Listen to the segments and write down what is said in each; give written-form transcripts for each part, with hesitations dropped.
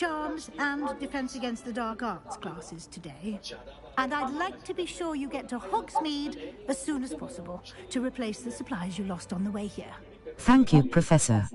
Charms and Defense Against the Dark Arts classes today. And I'd like to be sure you get to Hogsmeade as soon as possible to replace the supplies you lost on the way here. Thank you, Professor.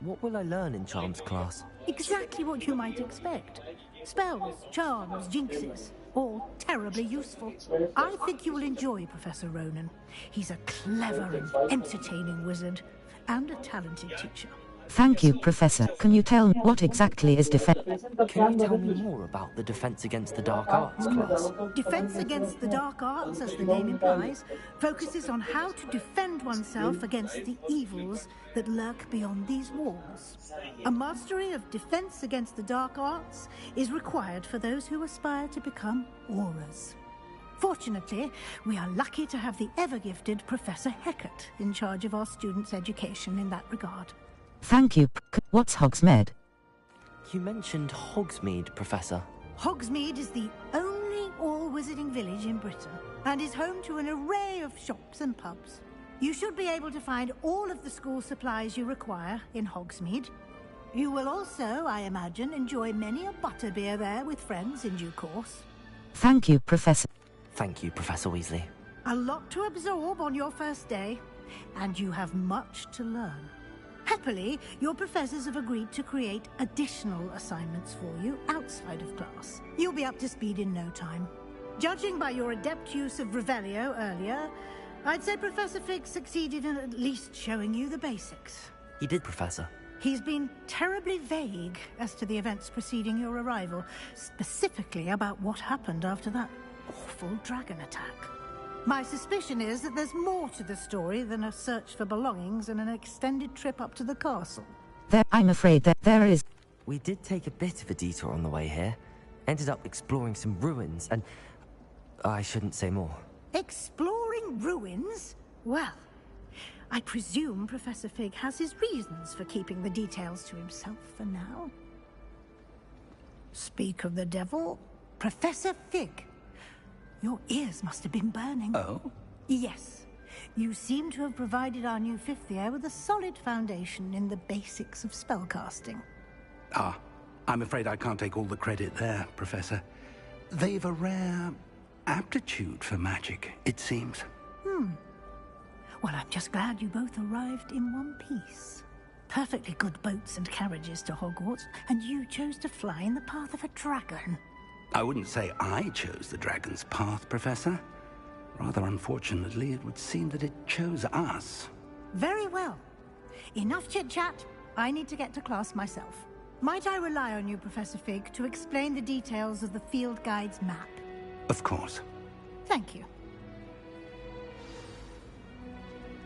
What will I learn in Charms class? Exactly what you might expect. Spells, charms, jinxes. All terribly useful. I think you will enjoy Professor Ronan. He's a clever and entertaining wizard, and a talented teacher. Thank you, Professor. Can you tell me what exactly is defense? Can you tell me more about the Defense Against the Dark Arts class? Defense Against the Dark Arts, as the name implies, focuses on how to defend oneself against the evils that lurk beyond these walls. A mastery of Defense Against the Dark Arts is required for those who aspire to become auras. Fortunately, we are lucky to have the ever-gifted Professor Hecat in charge of our students' education in that regard. Thank you. What's Hogsmeade? You mentioned Hogsmeade, Professor. Hogsmeade is the only all-wizarding village in Britain and is home to an array of shops and pubs. You should be able to find all of the school supplies you require in Hogsmeade. You will also, I imagine, enjoy many a butterbeer there with friends in due course. Thank you, Professor. Thank you, Professor Weasley. A lot to absorb on your first day, and you have much to learn. Happily, your professors have agreed to create additional assignments for you outside of class. You'll be up to speed in no time. Judging by your adept use of Revelio earlier, I'd say Professor Fig succeeded in at least showing you the basics. He did, Professor. He's been terribly vague as to the events preceding your arrival, specifically about what happened after that awful dragon attack. My suspicion is that there's more to the story than a search for belongings and an extended trip up to the castle. I'm afraid that there is... We did take a bit of a detour on the way here. Ended up exploring some ruins and... I shouldn't say more. Exploring ruins? Well, I presume Professor Fig has his reasons for keeping the details to himself for now. Speak of the devil, Professor Fig. Your ears must have been burning. Oh? Yes. You seem to have provided our new fifth year with a solid foundation in the basics of spellcasting. Ah, I'm afraid I can't take all the credit there, Professor. They've a rare aptitude for magic, it seems. Well, I'm just glad you both arrived in one piece. Perfectly good boats and carriages to Hogwarts, and you chose to fly in the path of a dragon. I wouldn't say I chose the dragon's path, Professor. Rather unfortunately, it would seem that it chose us. Very well. Enough chit-chat. I need to get to class myself. Might I rely on you, Professor Fig, to explain the details of the field guide's map? Of course. Thank you.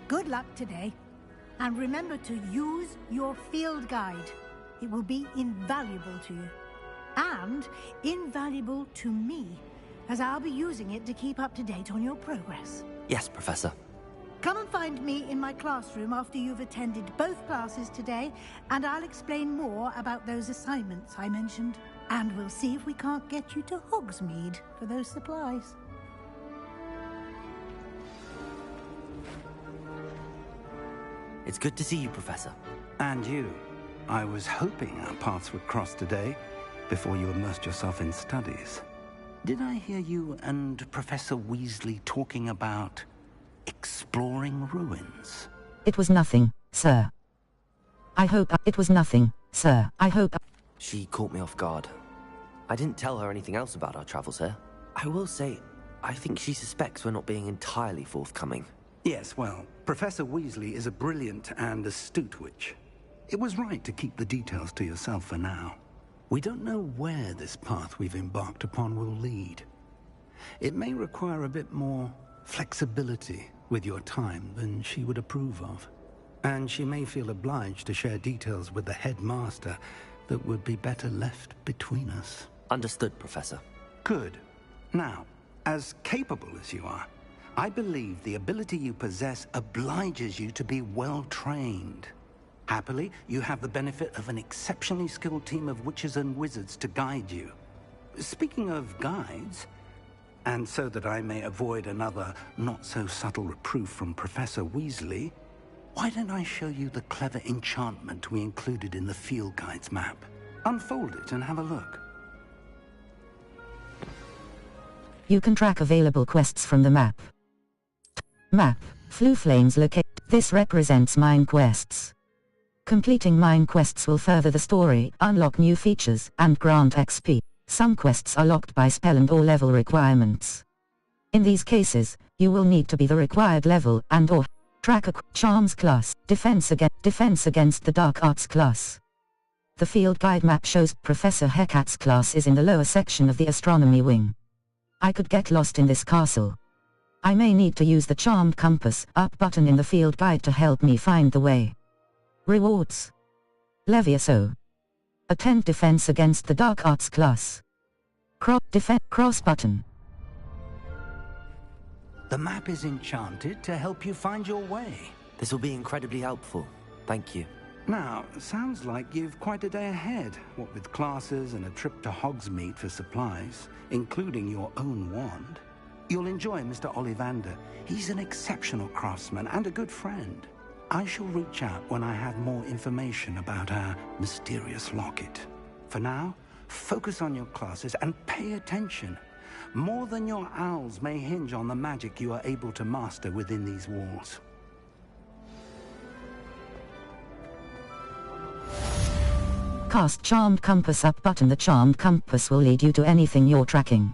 Good luck today. And remember to use your field guide. It will be invaluable to you. And invaluable to me, as I'll be using it to keep up to date on your progress. Yes, Professor. Come and find me in my classroom after you've attended both classes today, and I'll explain more about those assignments I mentioned. And we'll see if we can't get you to Hogsmeade for those supplies. It's good to see you, Professor. And you. I was hoping our paths would cross today, before you immersed yourself in studies. Did I hear you and Professor Weasley talking about exploring ruins? It was nothing, sir. I hope it was nothing, sir. I hope... She caught me off guard. I didn't tell her anything else about our travels here. I will say, I think she suspects we're not being entirely forthcoming. Yes, well, Professor Weasley is a brilliant and astute witch. It was right to keep the details to yourself for now. We don't know where this path we've embarked upon will lead. It may require a bit more flexibility with your time than she would approve of. And she may feel obliged to share details with the headmaster that would be better left between us. Understood, Professor. Good. Now, as capable as you are, I believe the ability you possess obliges you to be well-trained. Happily, you have the benefit of an exceptionally skilled team of witches and wizards to guide you. Speaking of guides, and so that I may avoid another not-so-subtle reproof from Professor Weasley, Why don't I show you the clever enchantment we included in the field guide's map? Unfold it and have a look. You can track available quests from the map. Map. Flue Flames locate. This represents mine quests. Completing mine quests will further the story, unlock new features, and grant XP. Some quests are locked by spell and or level requirements. In these cases, you will need to be the required level and or track a Charms class, Defense against the Dark Arts class. The field guide map shows Professor Hecate's class is in the lower section of the astronomy wing. I could get lost in this castle. I may need to use the Charmed Compass up button in the field guide to help me find the way. Rewards. Levioso. Attend Defense against the Dark Arts class. Cross button. The map is enchanted to help you find your way. This will be incredibly helpful. Thank you. Now, sounds like you've quite a day ahead, what with classes and a trip to Hogsmeade for supplies, including your own wand. You'll enjoy Mr. Ollivander. He's an exceptional craftsman and a good friend. I shall reach out when I have more information about our mysterious locket. For now, focus on your classes and pay attention. More than your owls may hinge on the magic you are able to master within these walls. Cast Charmed Compass up button. The Charmed Compass will lead you to anything you're tracking.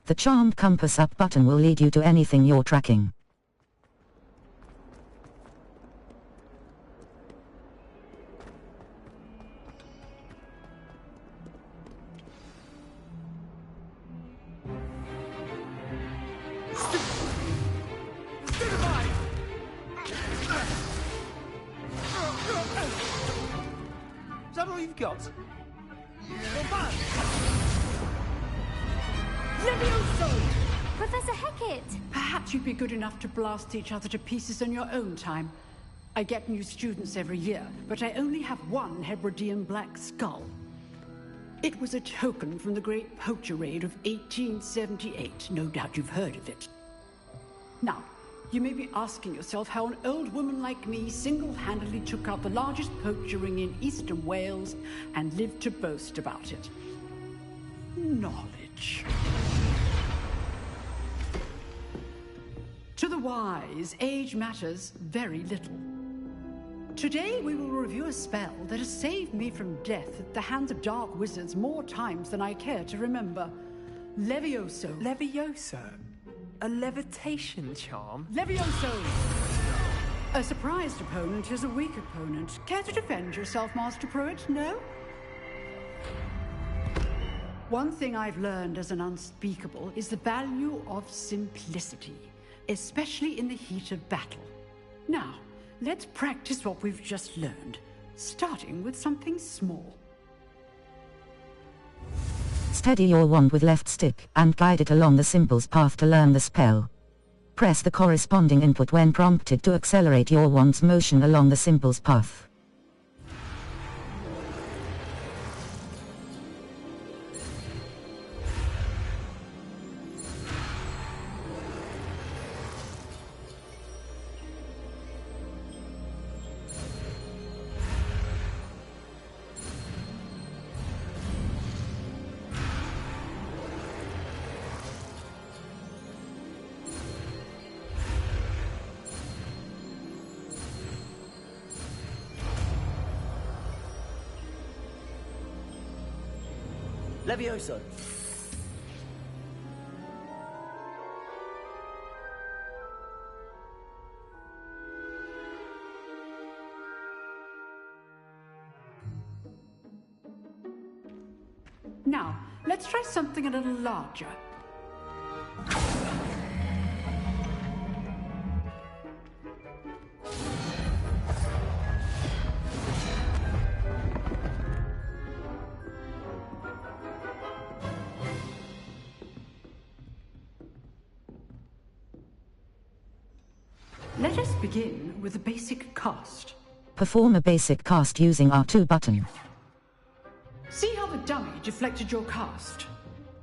The Charmed Compass up button will lead you to anything you're tracking. Is that all you've got? Levioso! Professor Hecate! Perhaps you'd be good enough to blast each other to pieces on your own time. I get new students every year, but I only have one Hebridean black skull. It was a token from the Great Poacher Raid of 1878. No doubt you've heard of it. Now, you may be asking yourself how an old woman like me single-handedly took out the largest poacher ring in eastern Wales and lived to boast about it. Knowledge. To the wise, age matters very little. Today we will review a spell that has saved me from death at the hands of dark wizards more times than I care to remember. Levioso. Levioso? A levitation charm? Levioso! A surprised opponent is a weak opponent. Care to defend yourself, Master Pruitt? No? One thing I've learned as an unspeakable is the value of simplicity, especially in the heat of battle. Now, let's practice what we've just learned, starting with something small. Steady your wand with left stick and guide it along the symbol's path to learn the spell. Press the corresponding input when prompted to accelerate your wand's motion along the symbol's path. Levioso. Now, let's try something a little larger. Let us begin with a basic cast. Perform a basic cast using R2 button. See how the dummy deflected your cast?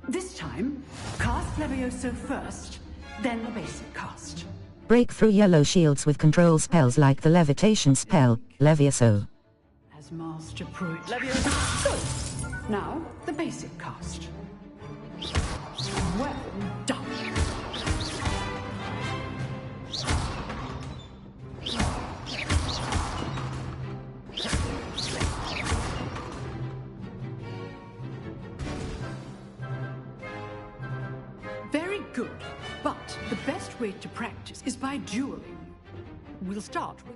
This time, cast Levioso first, then the basic cast. Break through yellow shields with control spells like the levitation spell, Levioso. As Master Pruitt. Levioso! Good. Now, the basic cast. Well done. Very good, but the best way to practice is by dueling. We'll start with...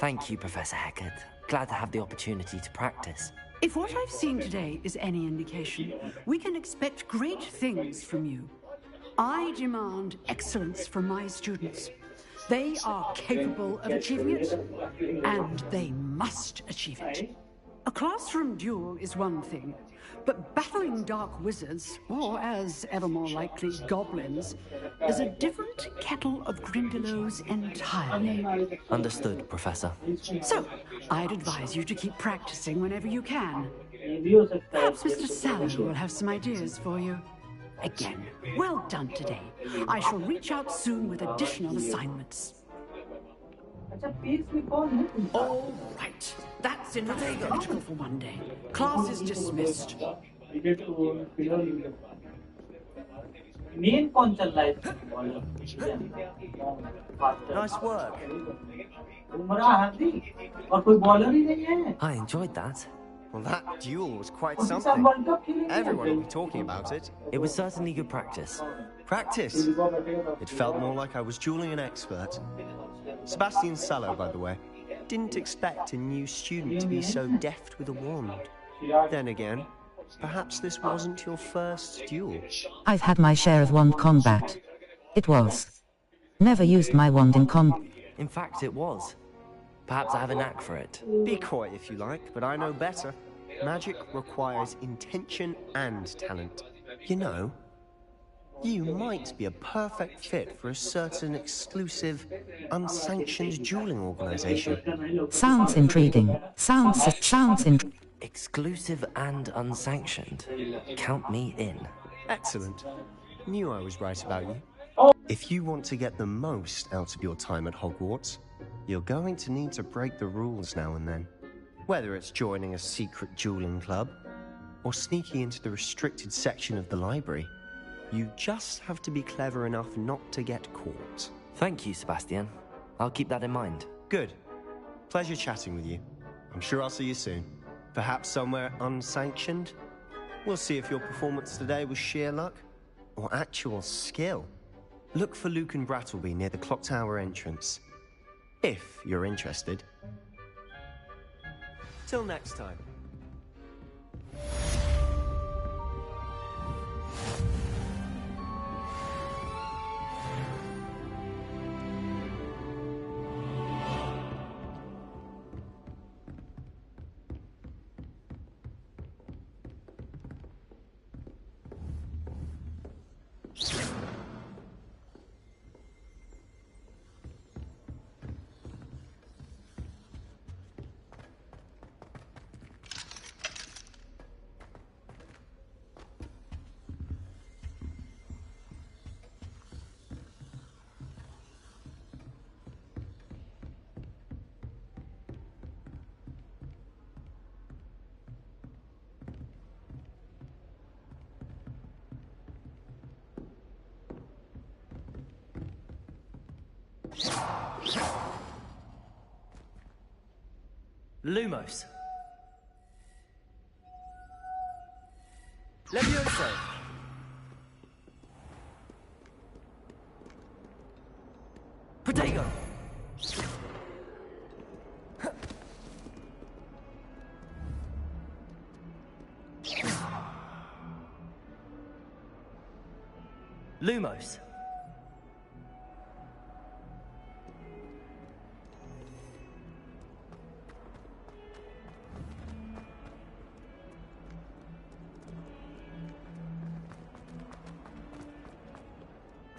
Thank you, Professor Heckert. Glad to have the opportunity to practice. If what I've seen today is any indication, we can expect great things from you. I demand excellence from my students. They are capable of achieving it, and they must achieve it. A classroom duel is one thing, but battling dark wizards, or as ever more likely, goblins, is a different kettle of Grindylows entirely. Understood, Professor. So, I'd advise you to keep practicing whenever you can. Perhaps Mr. Sallow will have some ideas for you. Again, well done today. I shall reach out soon with additional assignments. All right, that's enough spectacle for one day. Class is dismissed. Nice work. I enjoyed that. Well, that duel was quite something. Everyone will be talking about it. It was certainly good practice. Practice? It felt more like I was dueling an expert. Sebastian Sallow, by the way. Didn't expect a new student to be so deft with a wand. Then again, perhaps this wasn't your first duel. I've had my share of wand combat. It was. Never used my wand in In fact, it was. Perhaps I have a knack for it. Be coy if you like, but I know better. Magic requires intention and talent. You know, you might be a perfect fit for a certain exclusive, unsanctioned dueling organization. Sounds intriguing. Sounds intriguing. Exclusive and unsanctioned. Count me in. Excellent. Knew I was right about you. If you want to get the most out of your time at Hogwarts, you're going to need to break the rules now and then. Whether it's joining a secret dueling club, or sneaking into the restricted section of the library, you just have to be clever enough not to get caught. Thank you, Sebastian. I'll keep that in mind. Good. Pleasure chatting with you. I'm sure I'll see you soon. Perhaps somewhere unsanctioned? We'll see if your performance today was sheer luck, or actual skill. Look for Luke and Brattleby near the clock tower entrance. If you're interested. Till next time. Lumos. Levioso. Protego. Lumos.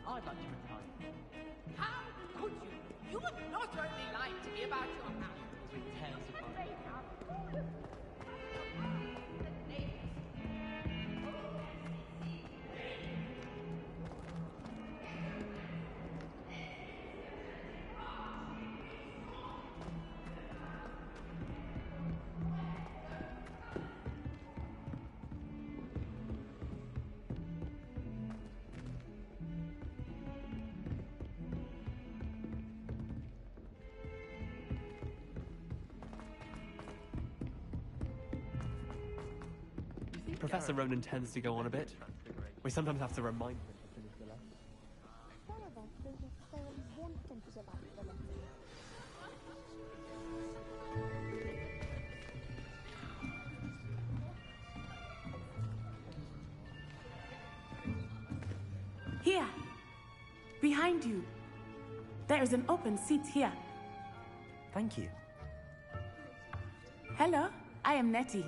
I'd like to retire. How could you? You would not only lie to me about your house. With tales of my Professor Ronan tends to go on a bit. We sometimes have to remind him to finish the lesson. None of us doesn't necessarily want him to survive the lesson. Here. Behind you. There is an open seat here. Thank you. Hello, I am Nettie.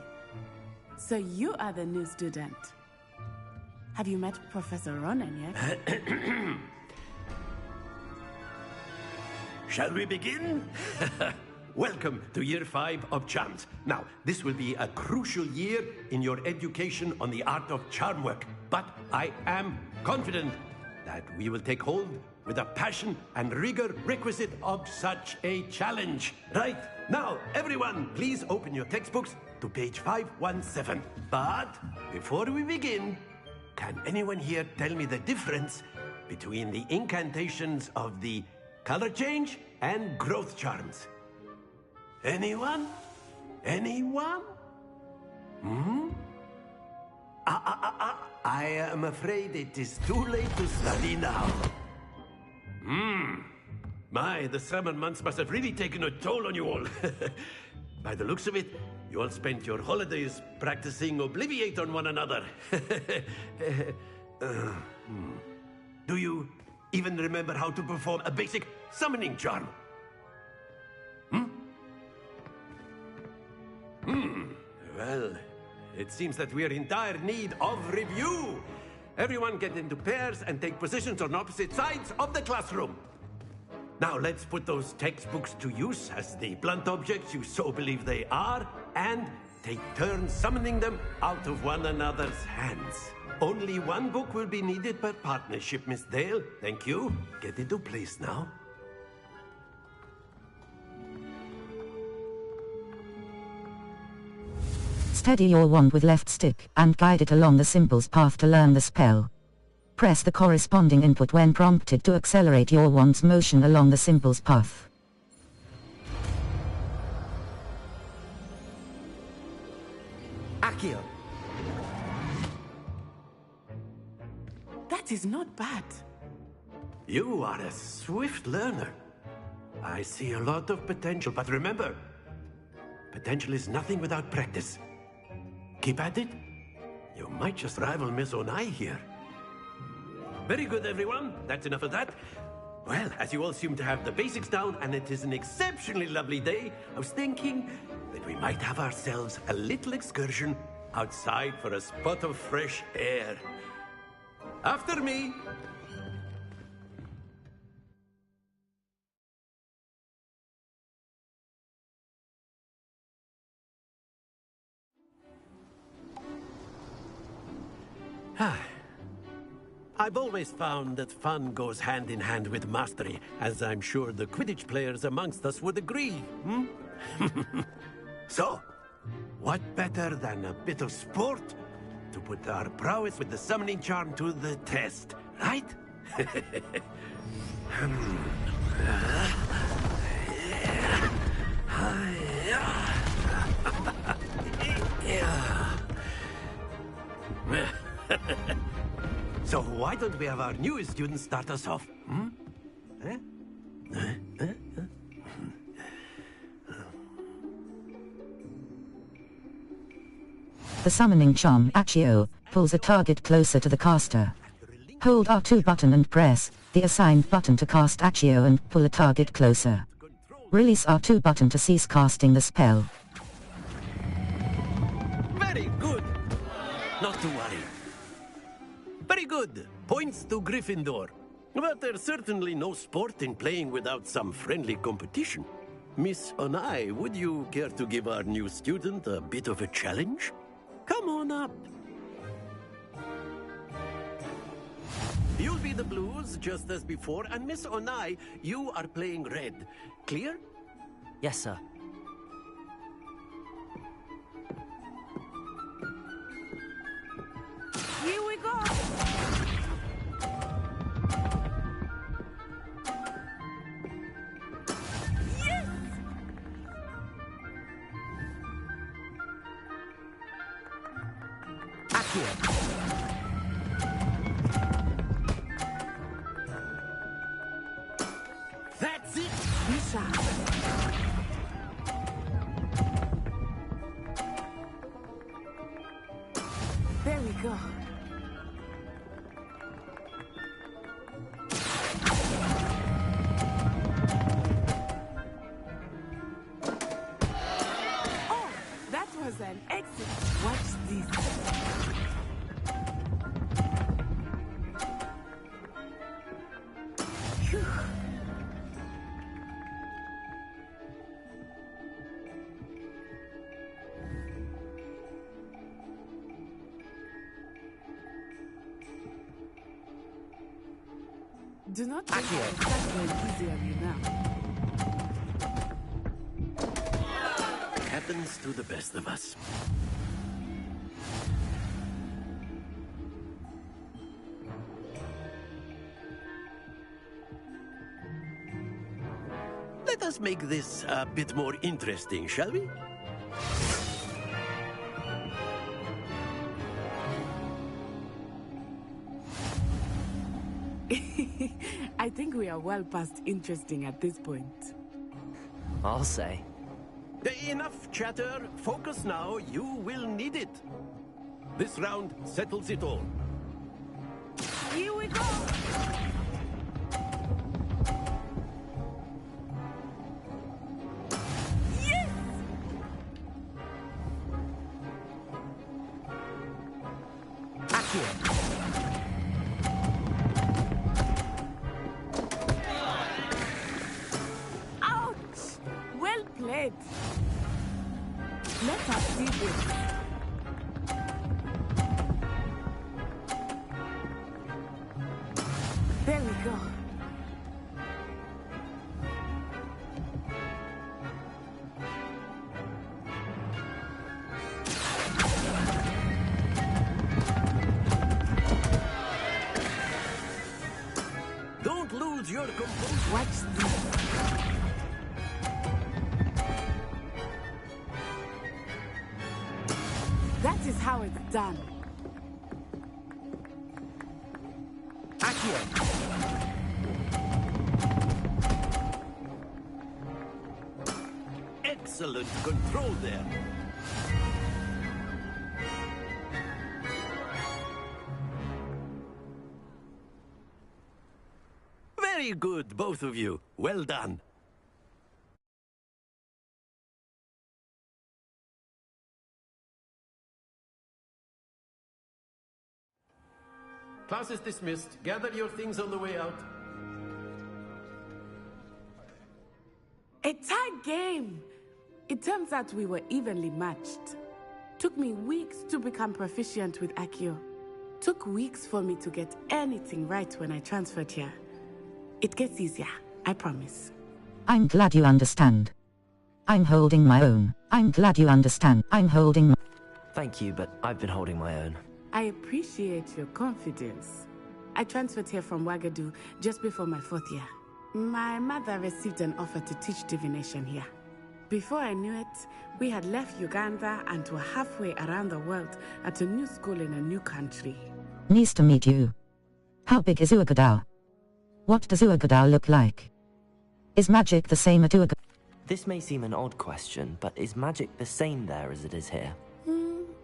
So you are the new student. Have you met Professor Ronan yet? Shall we begin? Welcome to Year 5 of Charms. Now, this will be a crucial year in your education on the art of charm work. But I am confident that we will take hold with the passion and rigor requisite of such a challenge. Right, now, everyone, please open your textbooks to page 517. But before we begin, can anyone here tell me the difference between the incantations of the color change and growth charms? Anyone? Anyone? I am afraid it is too late to study now. My, the summer months must have really taken a toll on you all. By the looks of it, you all spent your holidays practicing Obliviate on one another. Do you even remember how to perform a basic summoning charm? Well, it seems that we are in dire need of review. Everyone get into pairs and take positions on opposite sides of the classroom. Now let's put those textbooks to use as the blunt objects you so believe they are, and take turns summoning them out of one another's hands. Only one book will be needed per partnership, Miss Dale. Thank you. Get into place now. Steady your wand with left stick and guide it along the symbol's path to learn the spell. Press the corresponding input when prompted to accelerate your wand's motion along the symbol's path. Accio. That is not bad. You are a swift learner. I see a lot of potential, but remember, potential is nothing without practice. Keep at it. You might just rival Miss Onai here. Very good, everyone. That's enough of that. Well, as you all seem to have the basics down, and it is an exceptionally lovely day, I was thinking that we might have ourselves a little excursion outside for a spot of fresh air. After me. I've always found that fun goes hand in hand with mastery, as I'm sure the Quidditch players amongst us would agree, So, what better than a bit of sport to put our prowess with the summoning charm to the test, right? So why don't we have our newest student start us off? The summoning charm, Accio, pulls a target closer to the caster. Hold R2 button and press the assigned button to cast Accio and pull a target closer. Release R2 button to cease casting the spell. Very good. Not to worry. Very good. Points to Gryffindor. But there's certainly no sport in playing without some friendly competition. Miss Onai, would you care to give our new student a bit of a challenge? Come on up. You'll be the blues, just as before, and Miss Onai, you are playing red. Clear? Yes, sir. Here we go. Yes! Accio. That's it! Misha. There we go. Do not think I will start going easy on you now. Happens to the best of us. Let us make this a bit more interesting, shall we? I think we are well past interesting at this point. I'll say. Enough chatter. Focus now. You will need it. This round settles it all. Here we go! Yes! Accio. Let us see this. There we go. Don't lose your composure. Watch this. That is how it's done. Accio. Excellent control there. Very good, both of you. Well done. Class is dismissed. Gather your things on the way out. A tight game. It turns out we were evenly matched. Took me weeks to become proficient with Accio. Took weeks for me to get anything right when I transferred here. It gets easier, I promise. I'm glad you understand. I'm holding my own. I'm glad you understand. I'm holding my... Thank you, but I've been holding my own. I appreciate your confidence. I transferred here from Wagadu just before my 4th year. My mother received an offer to teach divination here. Before I knew it, we had left Uganda and were halfway around the world at a new school in a new country. Nice to meet you. How big is Uagadao? What does Uagadao look like? Is magic the same at Uagadao? This may seem an odd question, but is magic the same there as it is here?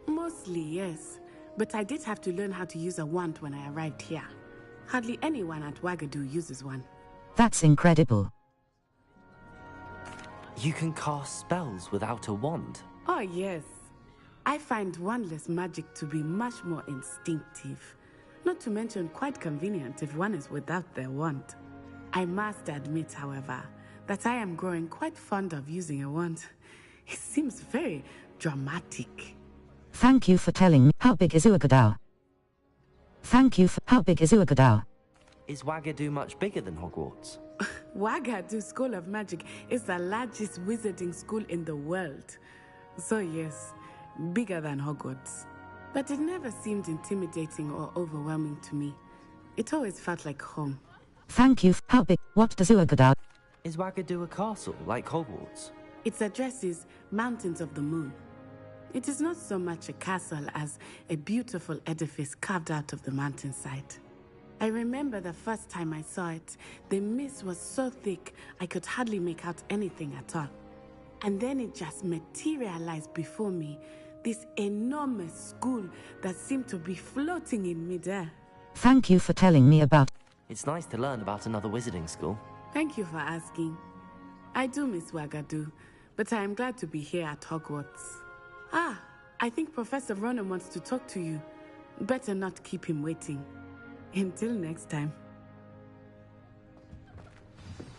Mostly, yes. But I did have to learn how to use a wand when I arrived here. Hardly anyone at Wagadu uses one. That's incredible. You can cast spells without a wand? Oh, yes. I find wandless magic to be much more instinctive. Not to mention quite convenient if one is without their wand. I must admit, however, that I am growing quite fond of using a wand. It seems very dramatic. Thank you for telling me. How big is Uagadao? Thank you for... How big is Uagadao? Is Wagadu much bigger than Hogwarts? Wagadu School of Magic is the largest wizarding school in the world. So yes, bigger than Hogwarts. But it never seemed intimidating or overwhelming to me. It always felt like home. Thank you. How big? What does Uagadao... Is Wagadu a castle, like Hogwarts? Its address is Mountains of the Moon. It is not so much a castle as a beautiful edifice carved out of the mountainside. I remember the first time I saw it, the mist was so thick I could hardly make out anything at all. And then it just materialized before me, this enormous school that seemed to be floating in midair. Thank you for telling me about... It's nice to learn about another wizarding school. Thank you for asking. I do miss Wagadu, but I am glad to be here at Hogwarts. Ah, I think Professor Ronan wants to talk to you. Better not keep him waiting. Until next time.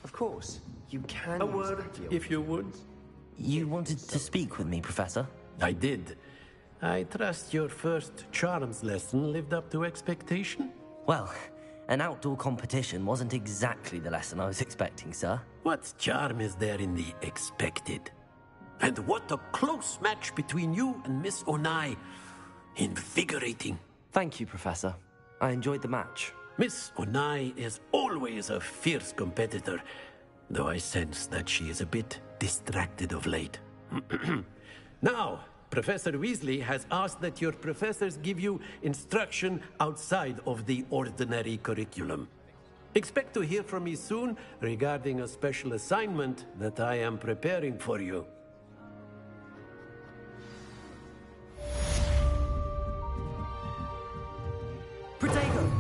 Of course, you can. A word, if you would. You wanted to speak with me, Professor? I did. I trust your first charms lesson lived up to expectation? Well, An outdoor competition wasn't exactly the lesson I was expecting, sir. What charm is there in the expected? And what a close match between you and Miss Onai. Invigorating. Thank you, Professor. I enjoyed the match. Miss Onai is always a fierce competitor, though I sense that she is a bit distracted of late. Now, Professor Weasley has asked that your professors give you instruction outside of the ordinary curriculum. Expect to hear from me soon regarding a special assignment that I am preparing for you. Protego!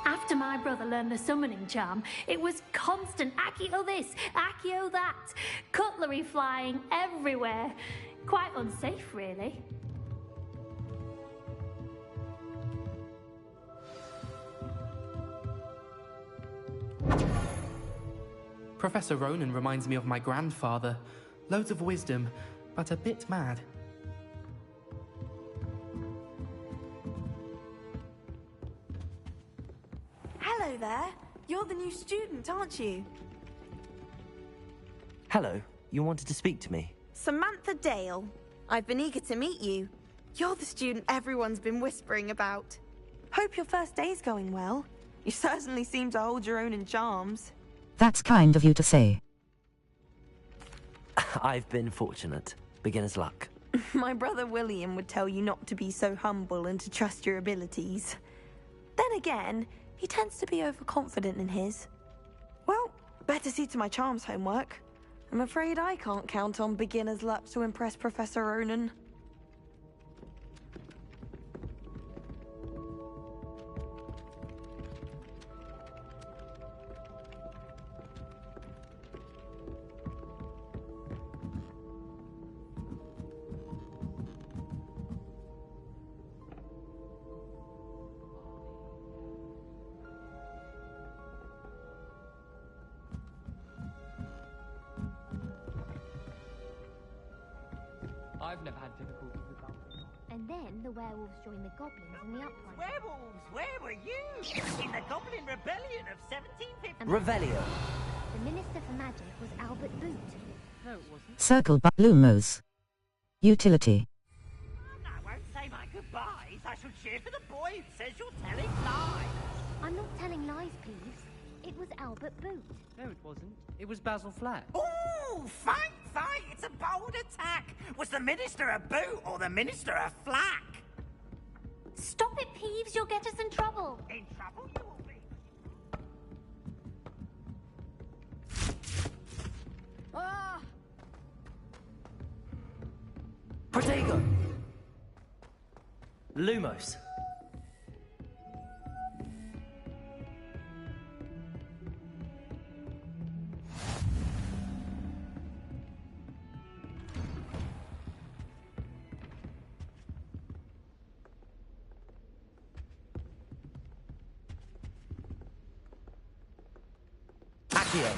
After my brother learned the summoning charm, it was constant Accio this, Accio that, cutlery flying everywhere. Quite unsafe, really. Professor Ronan reminds me of my grandfather. Loads of wisdom, but a bit mad. Hello there. You're the new student, aren't you? Hello. You wanted to speak to me? Samantha Dale. I've been eager to meet you. You're the student everyone's been whispering about. Hope your first day's going well. You certainly seem to hold your own in charms. That's kind of you to say. I've been fortunate. Beginner's luck. My brother William would tell you not to be so humble and to trust your abilities. Then again, he tends to be overconfident in his. Well, better see to my charms homework. I'm afraid I can't count on beginner's luck to impress Professor Ronan. I've never had difficulties with that. And then the werewolves joined the goblins in the uprising. Werewolves, where were you? In the Goblin Rebellion of 1750. Revelio. The Minister for Magic was Albert Boot. No, it wasn't. Circle by Lumos. Utility. I won't say my goodbyes. I shall cheer for the boy who says you're telling lies. I'm not telling lies, Peeves. It was Albert Boot. No, it wasn't. It was Basil Flack. Ooh, fight! It's a bold attack. Was the Minister a boot or the Minister a flack? Stop it, Peeves. You'll get us in trouble. In trouble you will be. Ah! Protego! Lumos. Accio.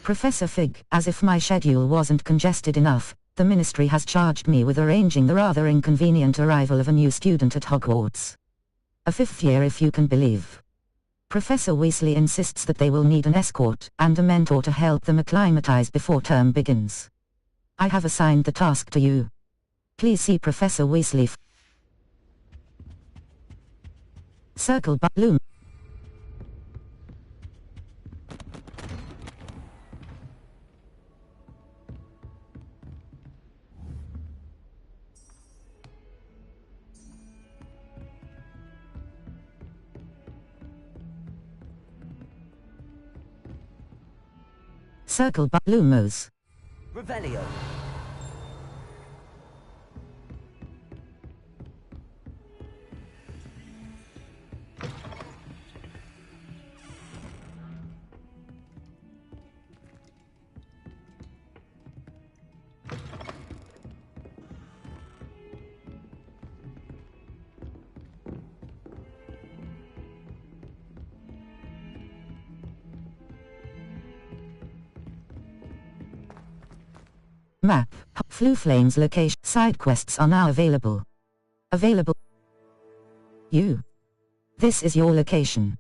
Professor Fig, as if my schedule wasn't congested enough, the Ministry has charged me with arranging the rather inconvenient arrival of a new student at Hogwarts. A fifth year, if you can believe. Professor Weasley insists that they will need an escort and a mentor to help them acclimatize before term begins. I have assigned the task to you. Please see Professor Weasley. Circle by Loom. Circle by Lumos. Revelio. Map. Flooflane's location. Side quests are now available. You. This is your location.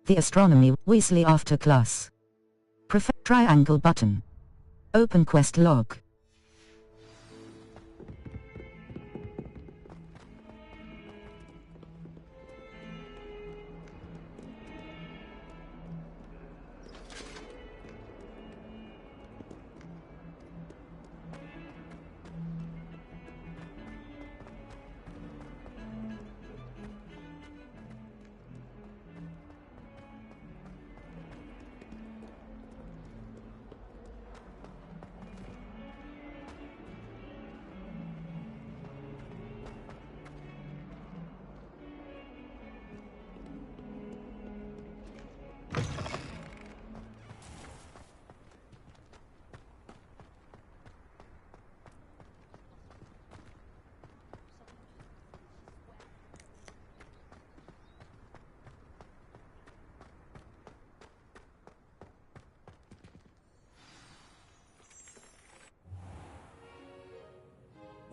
The Astronomy, Weasley after class. Triangle button. Open quest log.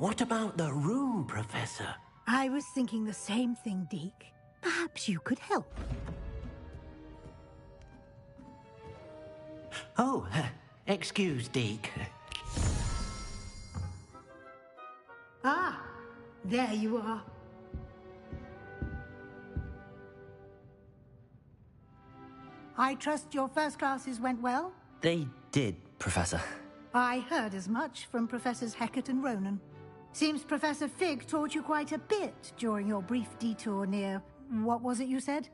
What about the room, Professor? I was thinking the same thing, Deke. Perhaps you could help. Oh, excuse, Deke. Ah, there you are. I trust your first classes went well? They did, Professor. I heard as much from Professors Hecat and Ronan. Seems Professor Fig taught you quite a bit during your brief detour near... what was it you said?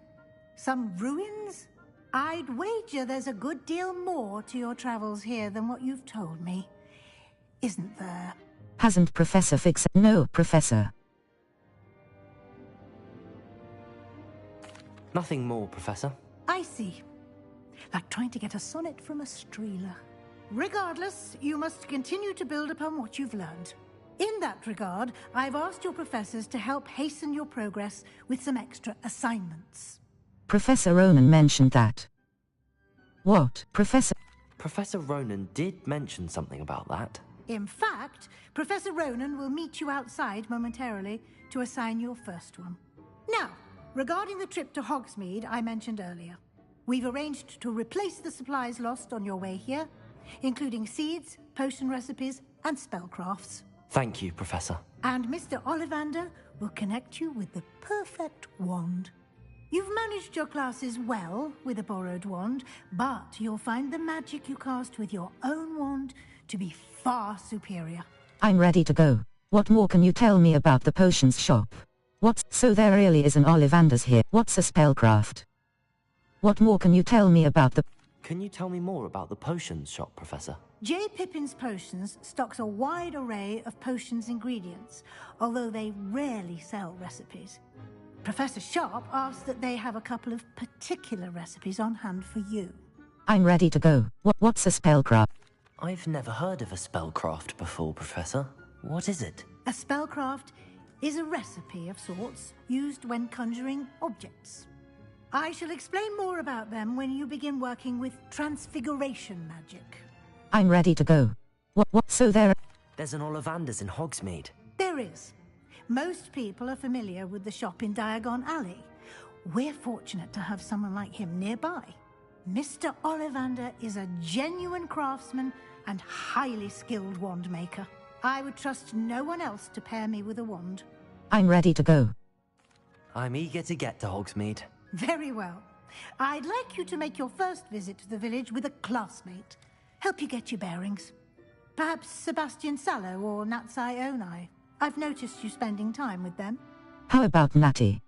Some ruins? I'd wager there's a good deal more to your travels here than what you've told me. Isn't there? Hasn't Professor Fig said? No, Professor. Nothing more, Professor. I see. Like trying to get a sonnet from a streeler. Regardless, you must continue to build upon what you've learned. In that regard, I've asked your professors to help hasten your progress with some extra assignments. Professor Ronan mentioned that. What, Professor? Professor Ronan did mention something about that. In fact, Professor Ronan will meet you outside momentarily to assign your first one. Now, regarding the trip to Hogsmeade I mentioned earlier, we've arranged to replace the supplies lost on your way here, including seeds, potion recipes, and spellcrafts. Thank you, Professor. And Mr. Ollivander will connect you with the perfect wand. You've managed your classes well with a borrowed wand, but you'll find the magic you cast with your own wand to be far superior. I'm ready to go. What more can you tell me about the potions shop? So there really is an Ollivander's here. What's a spellcraft? What more can you tell me about the... Can you tell me more about the potions shop, Professor? J. Pippin's Potions stocks a wide array of potions ingredients, although they rarely sell recipes. Professor Sharp asks that they have a couple of particular recipes on hand for you. I'm ready to go. What's a spellcraft? I've never heard of a spellcraft before, Professor. What is it? A spellcraft is a recipe of sorts used when conjuring objects. I shall explain more about them when you begin working with transfiguration magic. I'm ready to go. So There's an Ollivander's in Hogsmeade. There is. Most people are familiar with the shop in Diagon Alley. We're fortunate to have someone like him nearby. Mr. Ollivander is a genuine craftsman and highly skilled wand maker. I would trust no one else to pair me with a wand. I'm ready to go. I'm eager to get to Hogsmeade. Very well. I'd like you to make your first visit to the village with a classmate. Help you get your bearings. Perhaps Sebastian Sallow or Natsai Onai. I've noticed you spending time with them. How about Natty?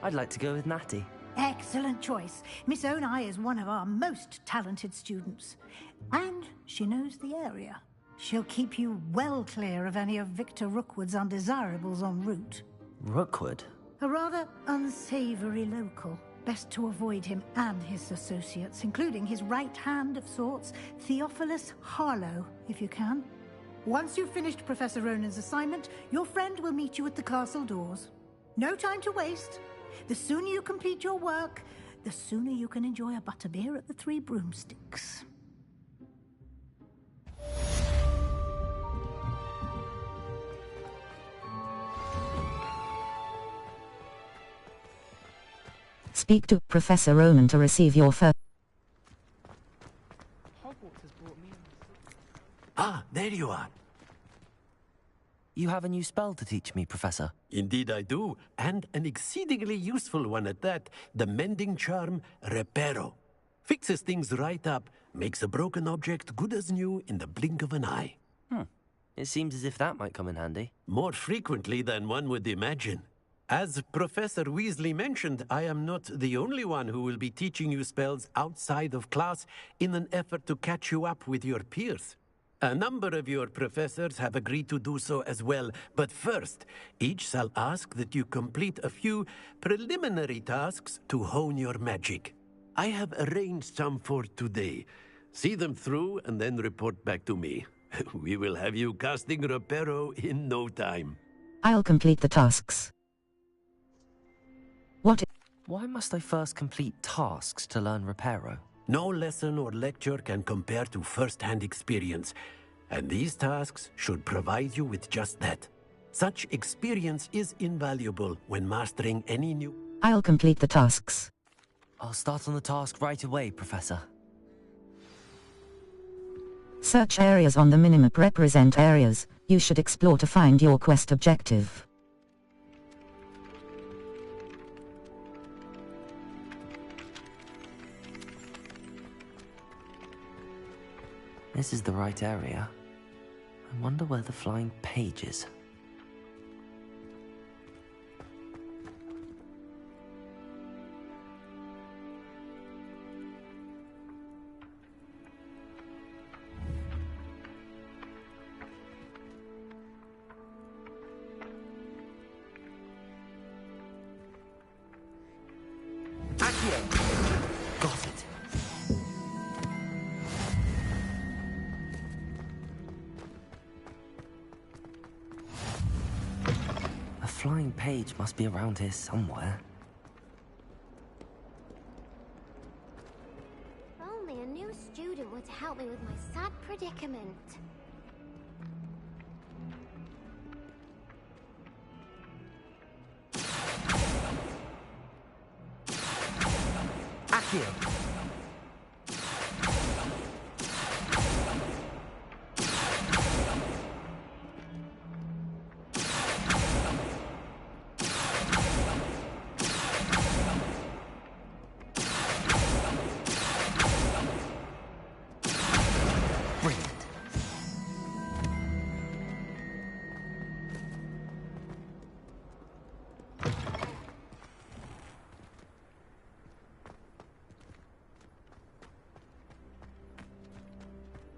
I'd like to go with Natty. Excellent choice. Miss Onai is one of our most talented students. And she knows the area. She'll keep you well clear of any of Victor Rookwood's undesirables en route. Rookwood? A rather unsavory local. Best to avoid him and his associates, including his right hand of sorts, Theophilus Harlow, if you can. Once you've finished Professor Ronan's assignment, your friend will meet you at the castle doors. No time to waste. The sooner you complete your work, the sooner you can enjoy a butterbeer at the Three Broomsticks. Speak to Professor Ronan to receive your first. Hogwarts has brought me. Ah, there you are. You have a new spell to teach me, Professor. Indeed I do, and an exceedingly useful one at that. The mending charm, Reparo. Fixes things right up, makes a broken object good as new in the blink of an eye. It seems as if that might come in handy. More frequently than one would imagine. As Professor Weasley mentioned, I am not the only one who will be teaching you spells outside of class in an effort to catch you up with your peers. A number of your professors have agreed to do so as well, but first, each shall ask that you complete a few preliminary tasks to hone your magic. I have arranged some for today. See them through and then report back to me. We will have you casting Reparo in no time. I'll complete the tasks. Why must I first complete tasks to learn Reparo? No lesson or lecture can compare to first-hand experience, and these tasks should provide you with just that. Such experience is invaluable when mastering any new... I'll complete the tasks. I'll start on the task right away, Professor. Search areas on the minimap represent areas you should explore to find your quest objective. This is the right area. I wonder where the flying page is. Got it. A flying page must be around here somewhere. If only a new student were to help me with my sad predicament. Accio!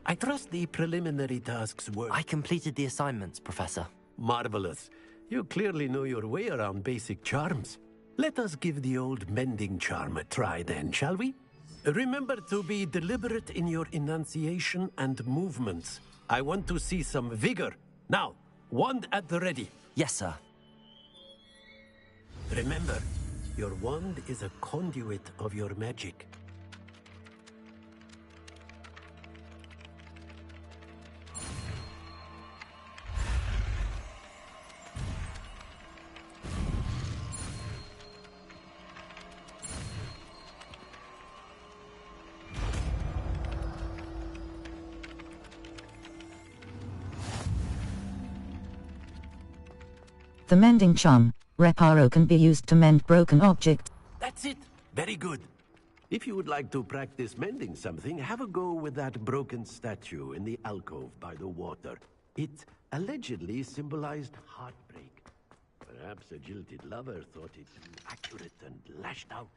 I trust the preliminary tasks were... I completed the assignments, Professor. Marvelous. You clearly know your way around basic charms. Let us give the old mending charm a try then, shall we? Remember to be deliberate in your enunciation and movements. I want to see some vigor. Now, wand at the ready. Yes, sir. Remember, your wand is a conduit of your magic. The mending charm, Reparo, can be used to mend broken objects. That's it. Very good. If you would like to practice mending something, have a go with that broken statue in the alcove by the water. It allegedly symbolized heartbreak. Perhaps a jilted lover thought it too accurate and lashed out.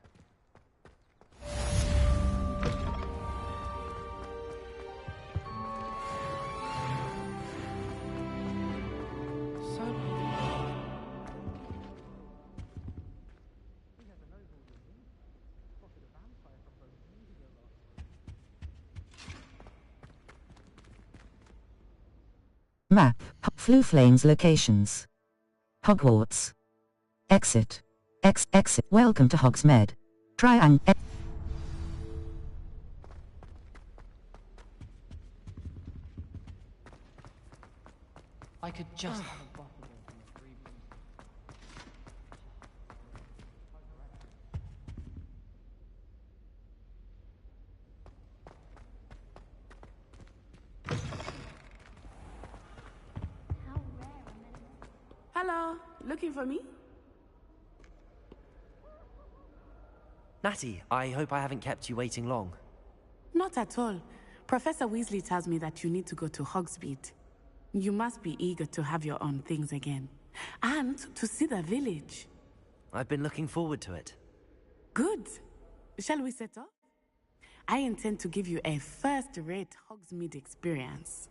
Map, Fluflane's locations. Hogwarts. Exit. Exit. Welcome to Hogsmeade. Triangle. I could just have a bottle from the freezer. Hello, looking for me? Natty, I hope I haven't kept you waiting long. Not at all. Professor Weasley tells me that you need to go to Hogsmeade. You must be eager to have your own things again. And to see the village. I've been looking forward to it. Good. Shall we set off? I intend to give you a first-rate Hogsmeade experience.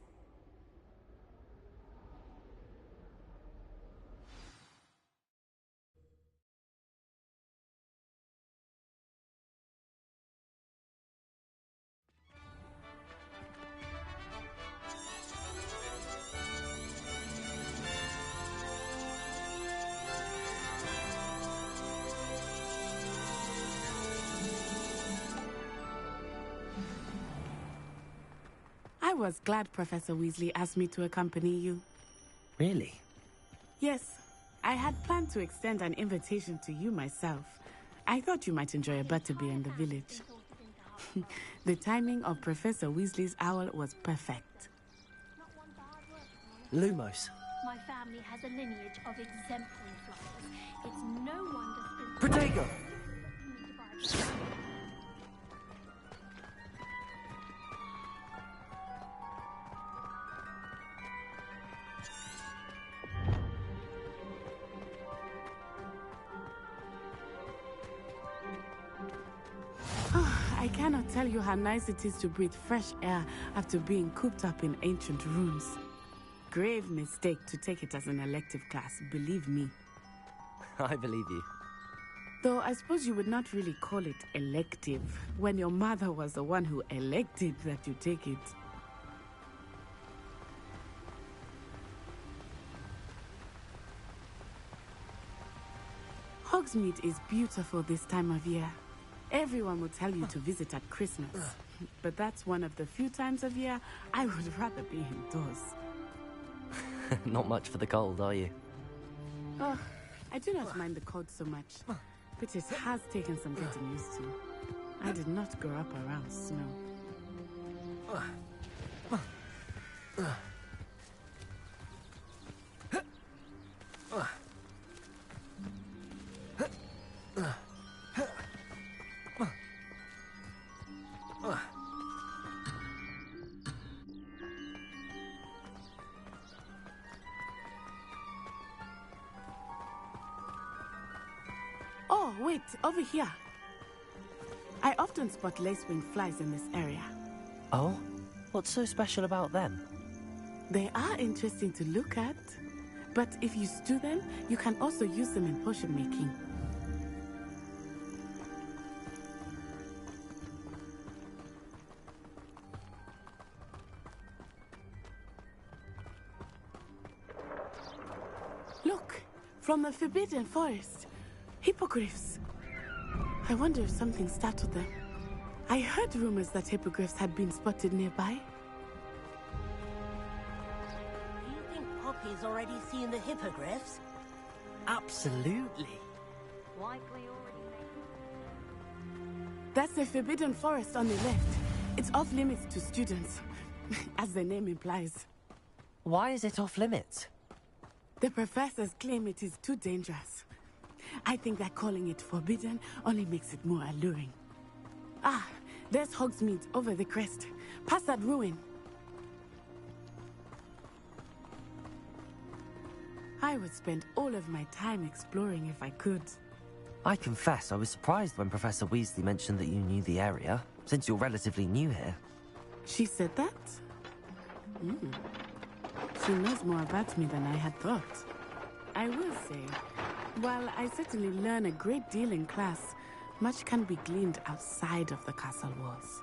I was glad Professor Weasley asked me to accompany you. Really? Yes, I had planned to extend an invitation to you myself. I thought you might enjoy a butterbeer in the village. The timing of Professor Weasley's owl was perfect. Lumos. My family has a lineage of exemplary flyers. It's no wonder... Protego! I cannot tell you how nice it is to breathe fresh air after being cooped up in ancient rooms. Grave mistake to take it as an elective class, believe me. I believe you. Though I suppose you would not really call it elective when your mother was the one who elected that you take it. Hogsmeade is beautiful this time of year. Everyone will tell you to visit at Christmas. But that's one of the few times of year I would rather be indoors. Not much for the cold, are you? Oh, I do not mind the cold so much. But it has taken some getting used to. I did not grow up around snow. Oh, wait, over here. I often spot lacewing flies in this area. Oh? What's so special about them? They are interesting to look at. But if you stew them, you can also use them in potion making. Look, from the Forbidden Forest. Hippogriffs. I wonder if something startled them. I heard rumors that hippogriffs had been spotted nearby. Do you think Poppy's already seen the hippogriffs? Absolutely. Likely already That's the Forbidden Forest on the left. It's off limits to students, as the name implies. Why is it off limits? The professors claim it is too dangerous. I think that calling it forbidden only makes it more alluring. Ah, there's Hogsmeade over the crest. Past that ruin. I would spend all of my time exploring if I could. I confess I was surprised when Professor Weasley mentioned that you knew the area, since you're relatively new here. She said that? She knows more about me than I had thought. I will say, while I certainly learn a great deal in class, much can be gleaned outside of the castle walls.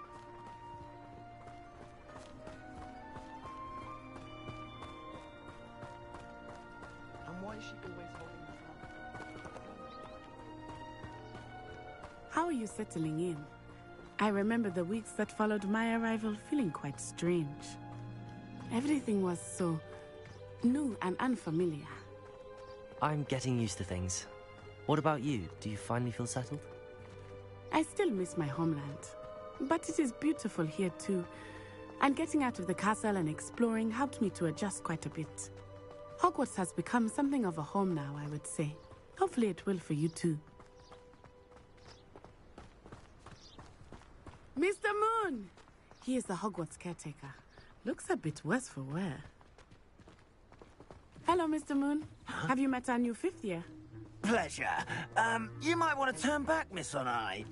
And why is she always holding the phone? How are you settling in? I remember the weeks that followed my arrival feeling quite strange. Everything was so new and unfamiliar. I'm getting used to things. What about you? Do you finally feel settled? I still miss my homeland, but it is beautiful here too. And getting out of the castle and exploring helped me to adjust quite a bit. Hogwarts has become something of a home now, I would say. Hopefully it will for you too. Mr. Moon! He is the Hogwarts caretaker. Looks a bit worse for wear. Hello, Mr. Moon. Have you met our new 5th year? Pleasure. You might want to turn back, Miss Onai.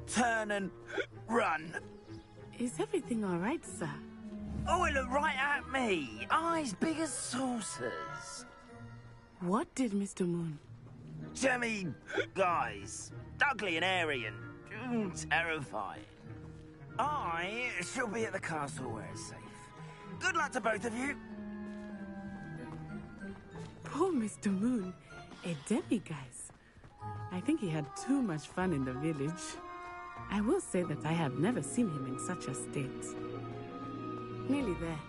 Turn and run. Is everything all right, sir? Oh, it looked right at me. Eyes big as saucers. What did Mr. Moon? I mean, guys, ugly and airy and terrifying. I shall be at the castle where it's safe. Good luck to both of you. Poor Mr. Moon. A demiguise. I think he had too much fun in the village. I will say that I have never seen him in such a state. Nearly there.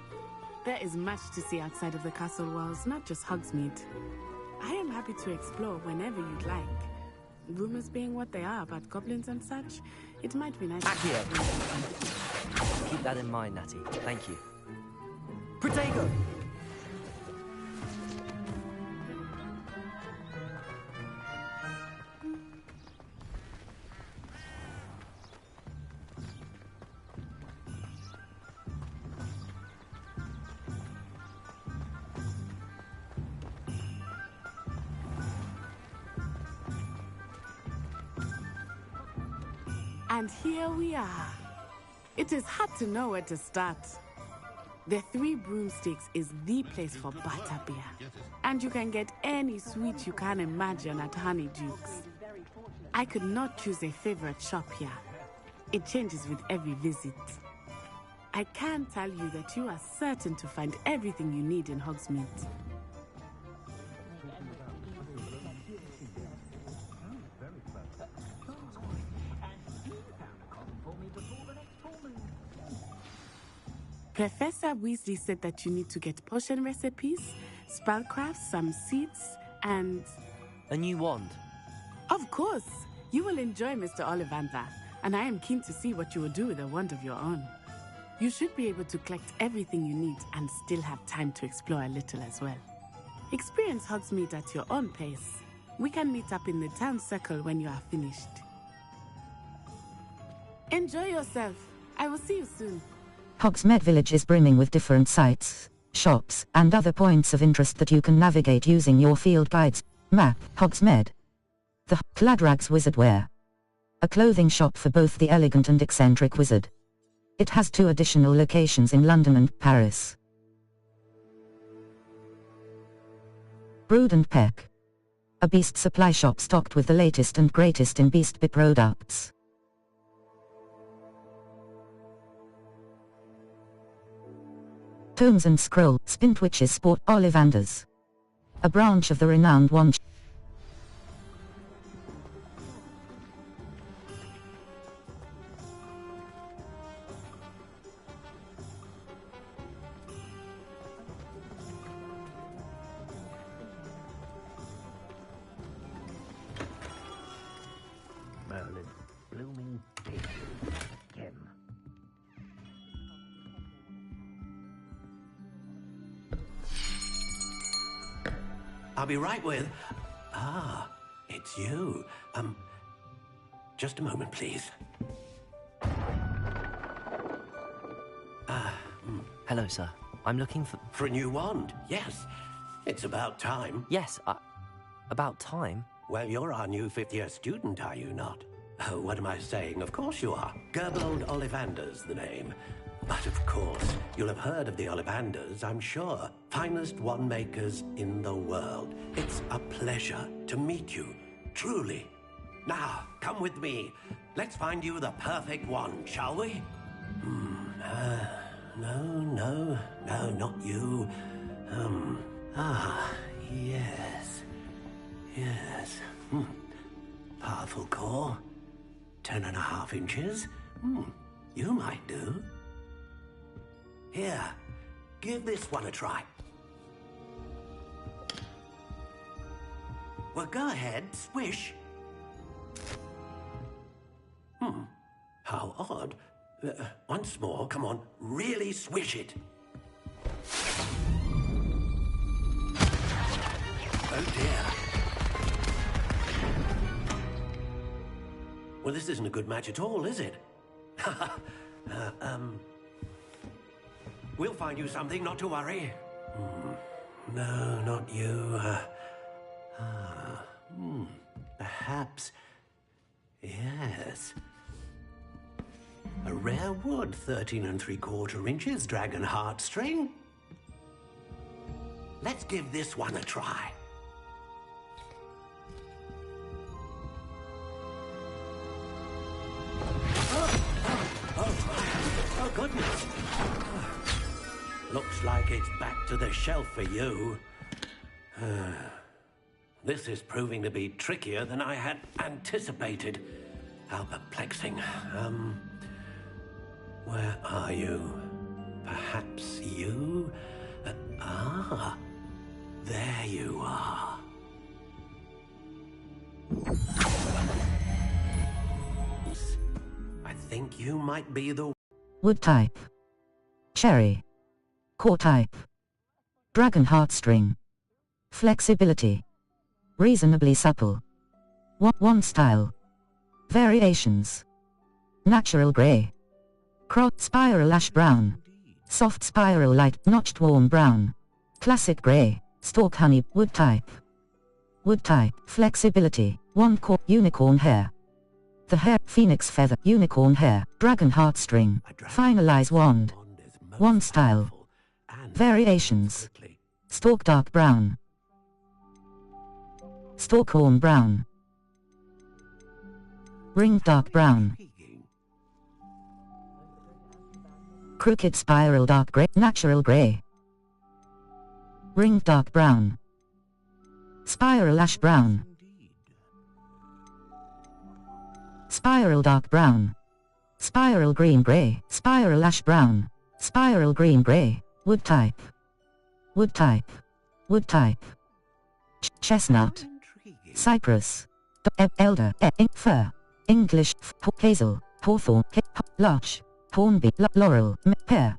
There is much to see outside of the castle walls, not just Hogsmeade. I am happy to explore whenever you'd like. Rumors being what they are about goblins and such, it might be nice. Accio! Keep that in mind, Natty. Thank you. Protego! And here we are. It is hard to know where to start. The Three Broomsticks is the place for butterbeer. And you can get any sweet you can imagine at Honeydukes. I could not choose a favorite shop here. It changes with every visit. I can tell you that you are certain to find everything you need in Hogsmeade. Professor Weasley said that you need to get potion recipes, spellcraft, some seeds, and... A new wand? Of course! You will enjoy Mr. Ollivander, and I am keen to see what you will do with a wand of your own. You should be able to collect everything you need and still have time to explore a little as well. Experience Hogsmeade at your own pace. We can meet up in the town circle when you are finished. Enjoy yourself. I will see you soon. Hogsmeade Village is brimming with different sites, shops, and other points of interest that you can navigate using your field guides. Map, Hogsmeade. The Cladrags Wizardwear. A clothing shop for both the elegant and eccentric wizard. It has 2 additional locations in London and Paris. Brood and Peck. A beast supply shop stocked with the latest and greatest in beast products. Tomes and Scroll, Spintwitch's Sport, Ollivanders. A branch of the renowned wand. Merlin, blooming Kim. I'll be right with... Ah, it's you. Just a moment, please. Hello, sir. I'm looking for... For a new wand, yes. It's about time. Yes, about time? Well, you're our new 5th-year student, are you not? Oh, what am I saying? Of course you are. Gerbold Ollivander's the name. But of course, you'll have heard of the Ollivanders, I'm sure. Finest wand makers in the world. It's a pleasure to meet you, truly. Now, come with me. Let's find you the perfect wand, shall we? No, not you. Yes. Powerful core. 10.5 inches. You might do. Here, give this one a try. Well, go ahead, swish. How odd. Once more, come on, really swish it. Oh dear. Well, this isn't a good match at all, is it? We'll find you something, not to worry. No, not you. Perhaps. Yes. A rare wood, 13 3/4 inches, dragon heartstring. Let's give this one a try. Oh, goodness. Looks like it's back to the shelf for you. This is proving to be trickier than I had anticipated. How perplexing. Where are you? Perhaps you? There you are. I think you might be the... Wood type. Cherry. Core type. Dragon heartstring. Flexibility. Reasonably supple. One style. Variations. Natural grey. Spiral ash brown. Soft spiral light notched warm brown. Classic grey. Stalk honey. Wood type. Wood type. Flexibility. One core. Unicorn hair. The hair. Phoenix feather. Unicorn hair. Dragon heartstring. Finalize wand. One style. Variations. Stalk dark brown. Stalk warm brown. Ring dark brown. Crooked spiral dark grey. Natural grey. Ring dark brown. Spiral ash brown. Spiral dark brown. Spiral green grey. Spiral ash brown. Spiral green grey. Wood type. Wood type. Wood type. Chestnut. Cypress. Elder. Fir. English. Hazel. Hawthorn. Larch. Hornbeam. Laurel. Pear.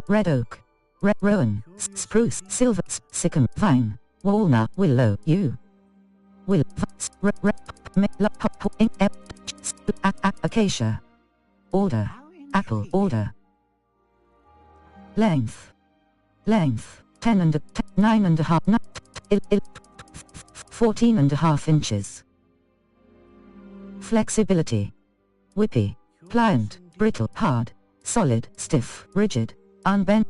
Red oak. Red rowan. Spruce. Silver. Sycamore. Vine. Walnut. Willow. Yew. Acacia. Alder. Apple. Alder. Length. Length. 9.5. 14.5 inches. Flexibility. Whippy. Pliant. Brittle. Hard. Solid. Stiff. Rigid.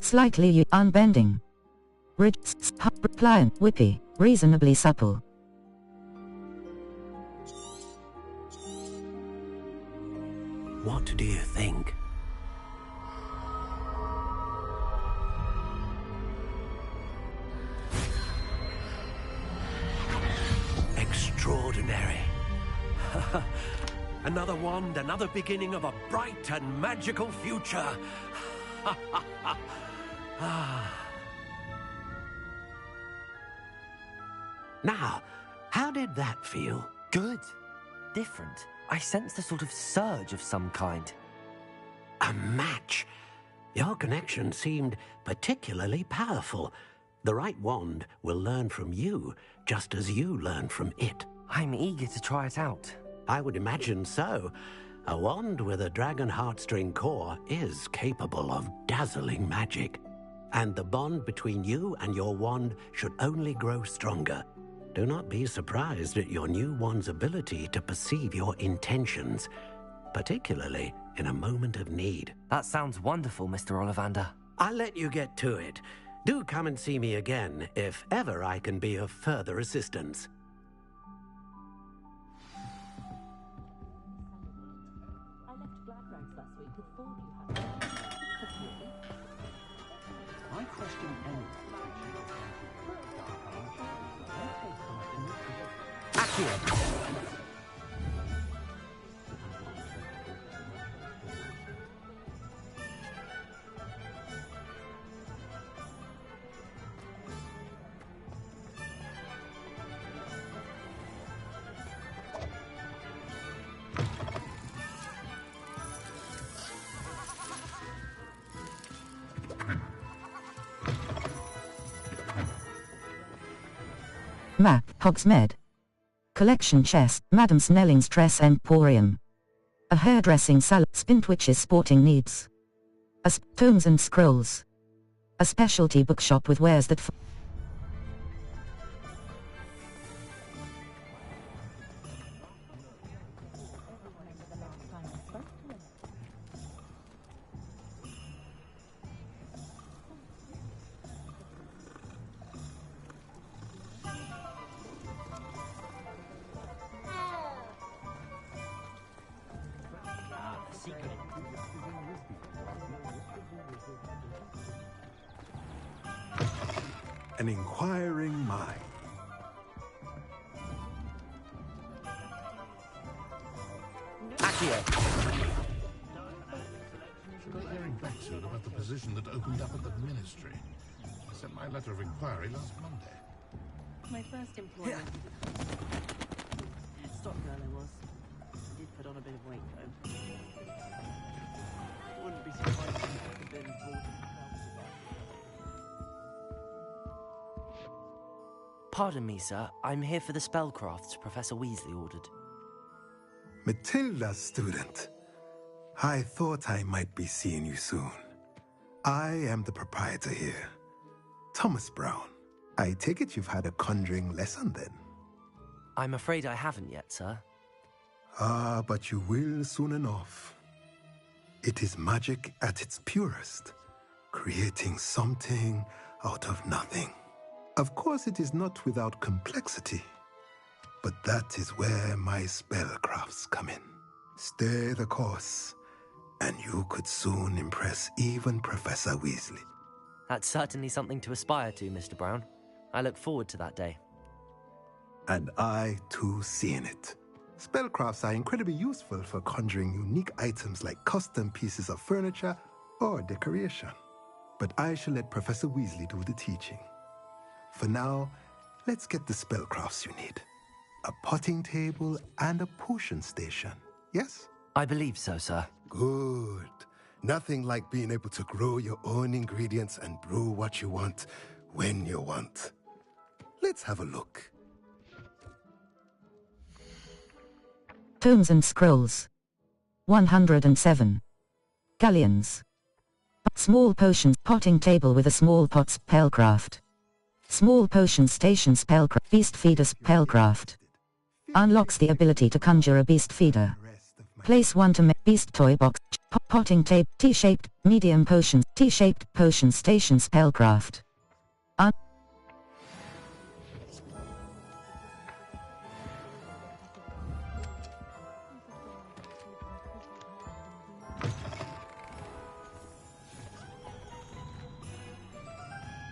Slightly unbending. Pliant. Whippy. Reasonably supple. What do you think? Extraordinary. Another wand, another beginning of a bright and magical future. Now, how did that feel? Good. Different. I sensed a sort of surge of some kind. A match? Your connection seemed particularly powerful. The right wand will learn from you, just as you learn from it. I'm eager to try it out. I would imagine so. A wand with a dragon heartstring core is capable of dazzling magic. And the bond between you and your wand should only grow stronger. Do not be surprised at your new wand's ability to perceive your intentions, particularly in a moment of need. That sounds wonderful, Mr. Ollivander. I'll let you get to it. Do come and see me again if ever I can be of further assistance. Map, Hogsmeade. Collection chest, Madame Snelling's Dress Emporium. A hairdressing salon, Spintwitch's sporting needs. Tomes and scrolls. A specialty bookshop with wares that An inquiring mind. Accio! Should be hearing back soon about the position that opened up at the Ministry. I sent my letter of inquiry last Monday. My first employer. Stock girl I was. Did put on a bit of weight though. Wouldn't be surprised if I had been bored. Pardon me, sir. I'm here for the spellcrafts Professor Weasley ordered. Matilda, student. I thought I might be seeing you soon. I am the proprietor here, Thomas Brown. I take it you've had a conjuring lesson then? I'm afraid I haven't yet, sir. Ah, but you will soon enough. It is magic at its purest, creating something out of nothing. Of course, it is not without complexity, but that is where my spellcrafts come in. Stay the course, and you could soon impress even Professor Weasley. That's certainly something to aspire to, Mr. Brown. I look forward to that day. And I, too, seeing it. Spellcrafts are incredibly useful for conjuring unique items like custom pieces of furniture or decoration. But I shall let Professor Weasley do the teaching. For now, let's get the spellcrafts you need. A potting table and a potion station, yes? I believe so, sir. Good. Nothing like being able to grow your own ingredients and brew what you want, when you want. Let's have a look. Tomes and scrolls. 107. Galleons. Small potions, potting table with a small pot spellcraft. Small potion station spellcraft, beast feeder spellcraft. Unlocks the ability to conjure a beast feeder. Place one to make beast toy box, potting table, T-shaped, medium potions, T-shaped potion station spellcraft.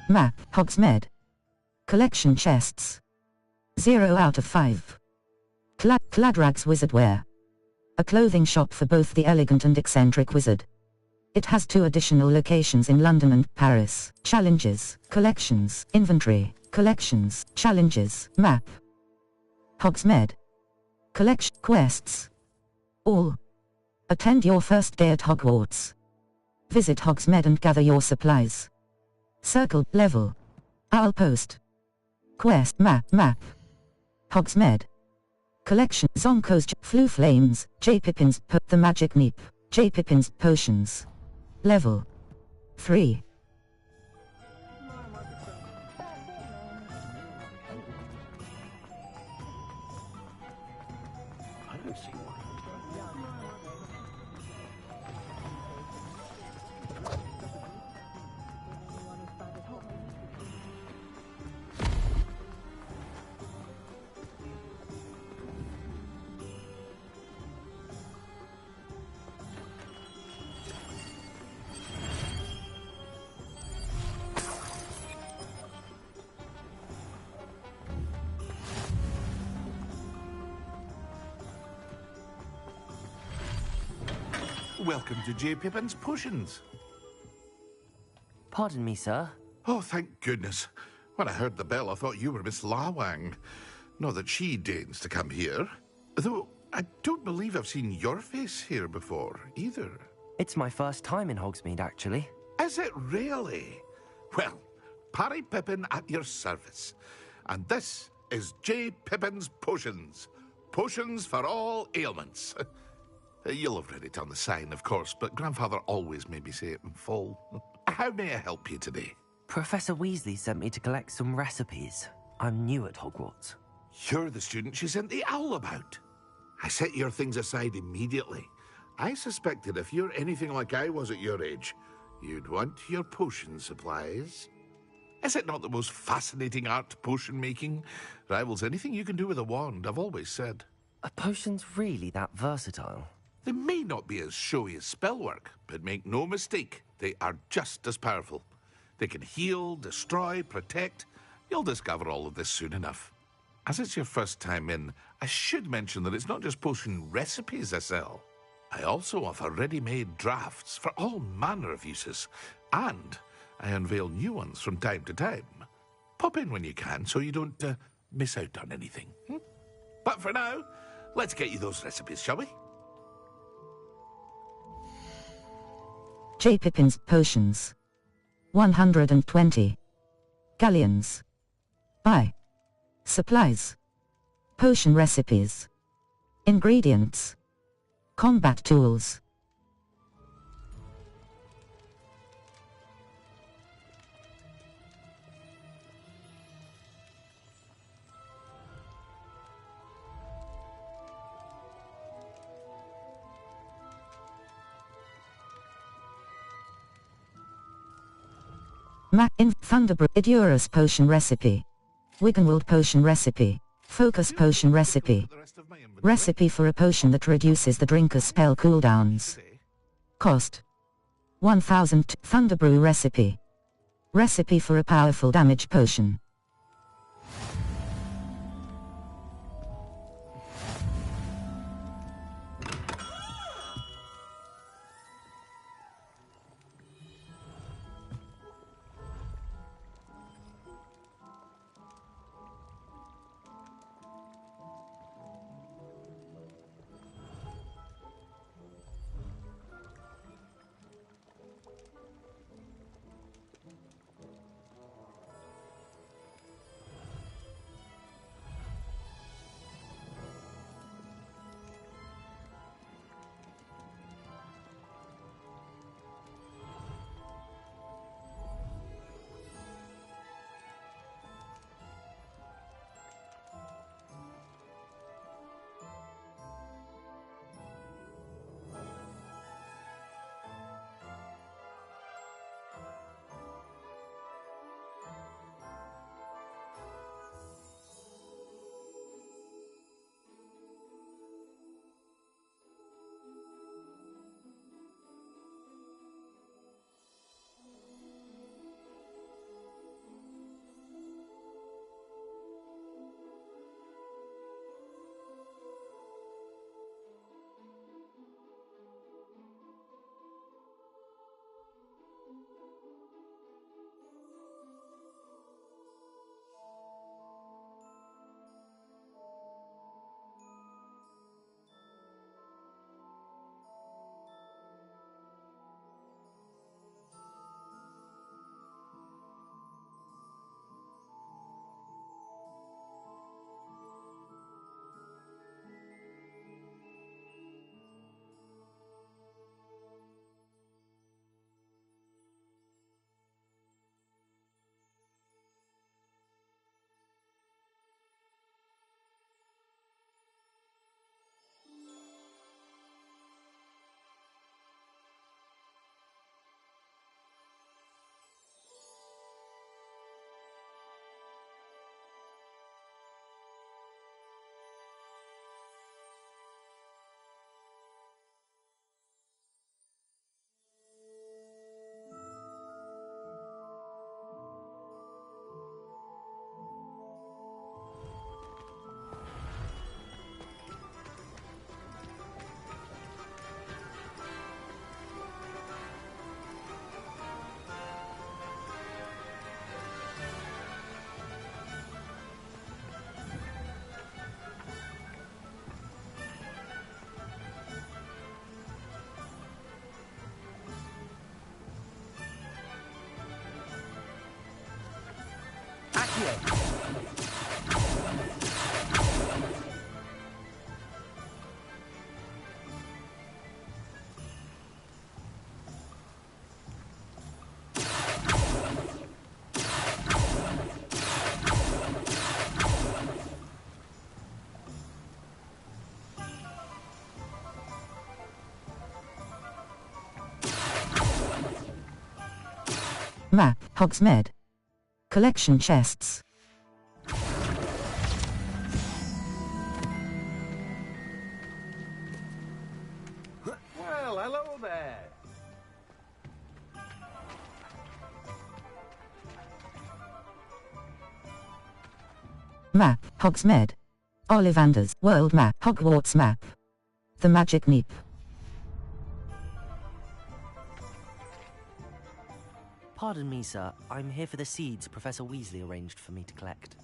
Map, Hogsmeade. Collection chests. 0 out of 5. Cladrag's Wizardwear. A clothing shop for both the elegant and eccentric wizard. It has 2 additional locations in London and Paris. Challenges, collections, inventory, collections, challenges, map. Hogsmeade. Collection, quests. All. Attend your first day at Hogwarts. Visit Hogsmeade and gather your supplies. Circle, level. Owl post. Quest, map. Hogsmeade. Collection, Zonko's, Flu Flames, J. Pippin's, The Magic Neep, J. Pippin's Potions. Level 3. I don't see why. Welcome to J. Pippin's Potions. Pardon me, sir. Oh, thank goodness. When I heard the bell, I thought you were Miss Lawang. Not that she deigns to come here. Though, I don't believe I've seen your face here before, either. It's my first time in Hogsmeade, actually. Is it really? Well, Parry Pippin at your service. And this is J. Pippin's Potions. Potions for all ailments. You'll have read it on the sign, of course, but Grandfather always made me say it in full. How may I help you today? Professor Weasley sent me to collect some recipes. I'm new at Hogwarts. You're the student she sent the owl about. I set your things aside immediately. I suspected if you're anything like I was at your age, you'd want your potion supplies. Is it not the most fascinating art, potion making? Rivals anything you can do with a wand, I've always said. Are potions really that versatile? They may not be as showy as spellwork, but make no mistake, they are just as powerful. They can heal, destroy, protect. You'll discover all of this soon enough. As it's your first time in, I should mention that it's not just potion recipes I sell. I also offer ready-made drafts for all manner of uses, and I unveil new ones from time to time. Pop in when you can so you don't miss out on anything. But for now, let's get you those recipes, shall we? J. Pippin's Potions. 120. Galleons. Buy. Supplies. Potion recipes. Ingredients. Combat tools. In Thunderbrew Idurus Potion Recipe. Wiggenwald Potion Recipe. Focus Potion Recipe. Recipe for a potion that reduces the drinker's spell cooldowns. Cost 1000. Thunderbrew Recipe. Recipe for a powerful damage potion. Map, Hogsmeade. Collection chests. Well, hello there. Map, Hogsmeade. Ollivander's World Map, Hogwarts Map. The Magic Neep. Pardon me, sir. I'm here for the seeds Professor Weasley arranged for me to collect.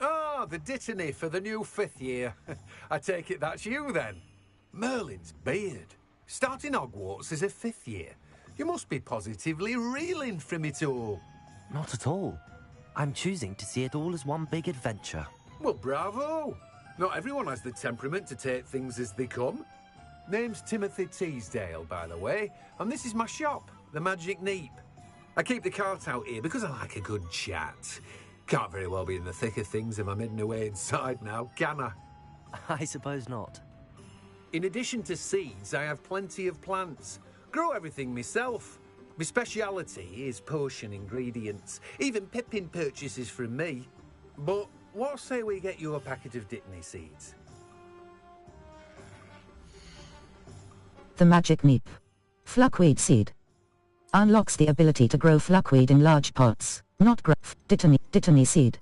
Ah, the dittany for the new 5th year. I take it that's you, then. Merlin's beard. Starting Hogwarts as a 5th year. You must be positively reeling from it all. Not at all. I'm choosing to see it all as one big adventure. Well, bravo! Not everyone has the temperament to take things as they come. Name's Timothy Teasdale, by the way, and this is my shop, the Magic Neep. I keep the cart out here because I like a good chat. Can't very well be in the thick of things if I'm hidden away inside now, can I? I suppose not. In addition to seeds, I have plenty of plants. Grow everything myself. My speciality is potion ingredients. Even Pippin purchases from me. But what say we get you a packet of Dittany seeds? The Magic Neep. Fluckweed seed. Unlocks the ability to grow fluckweed in large pots. Not grow Dittany seed.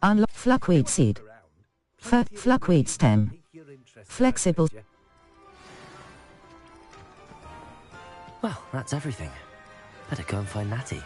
Unlock fluckweed seed. Fluckweed stem. Flexible. Well, that's everything. Better go and find Natty.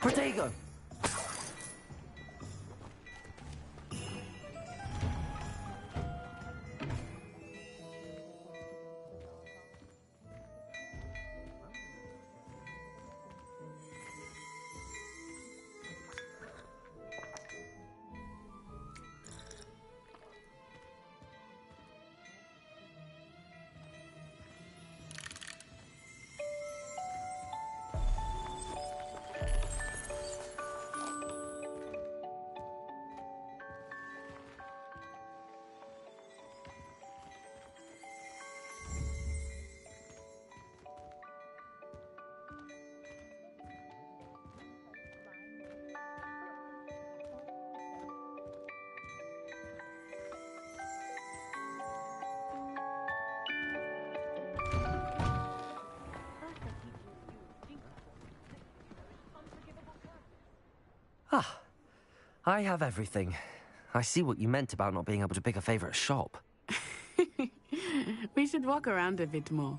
Protego! Ah, I have everything. I see what you meant about not being able to pick a favorite shop. We should walk around a bit more.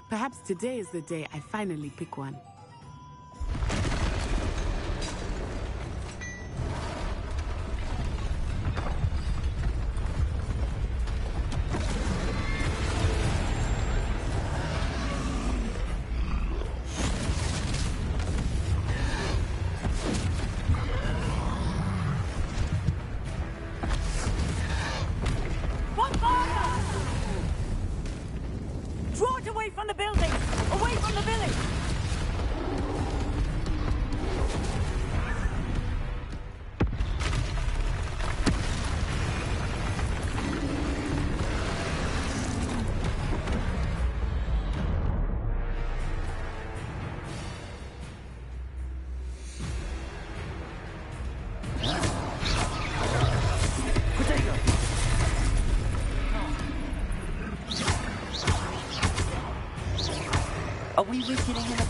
Perhaps today is the day I finally pick one. Draw it away from the building! Away from the village!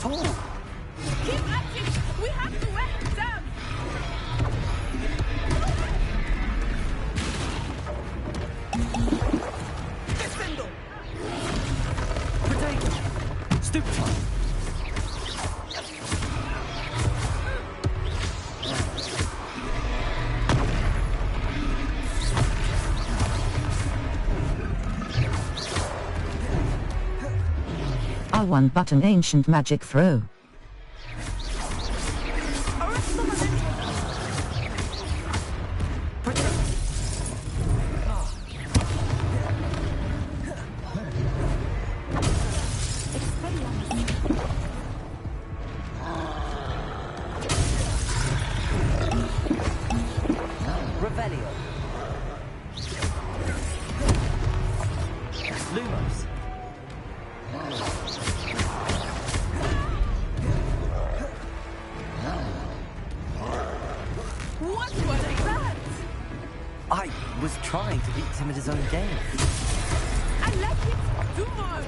at all. Keep at it! We have to wear it down! Descendo! Potato! Stupefy! R1 button ancient magic throw. Revelio. Lumos. What was that? I was trying to beat him at his own game. I like it! Do more!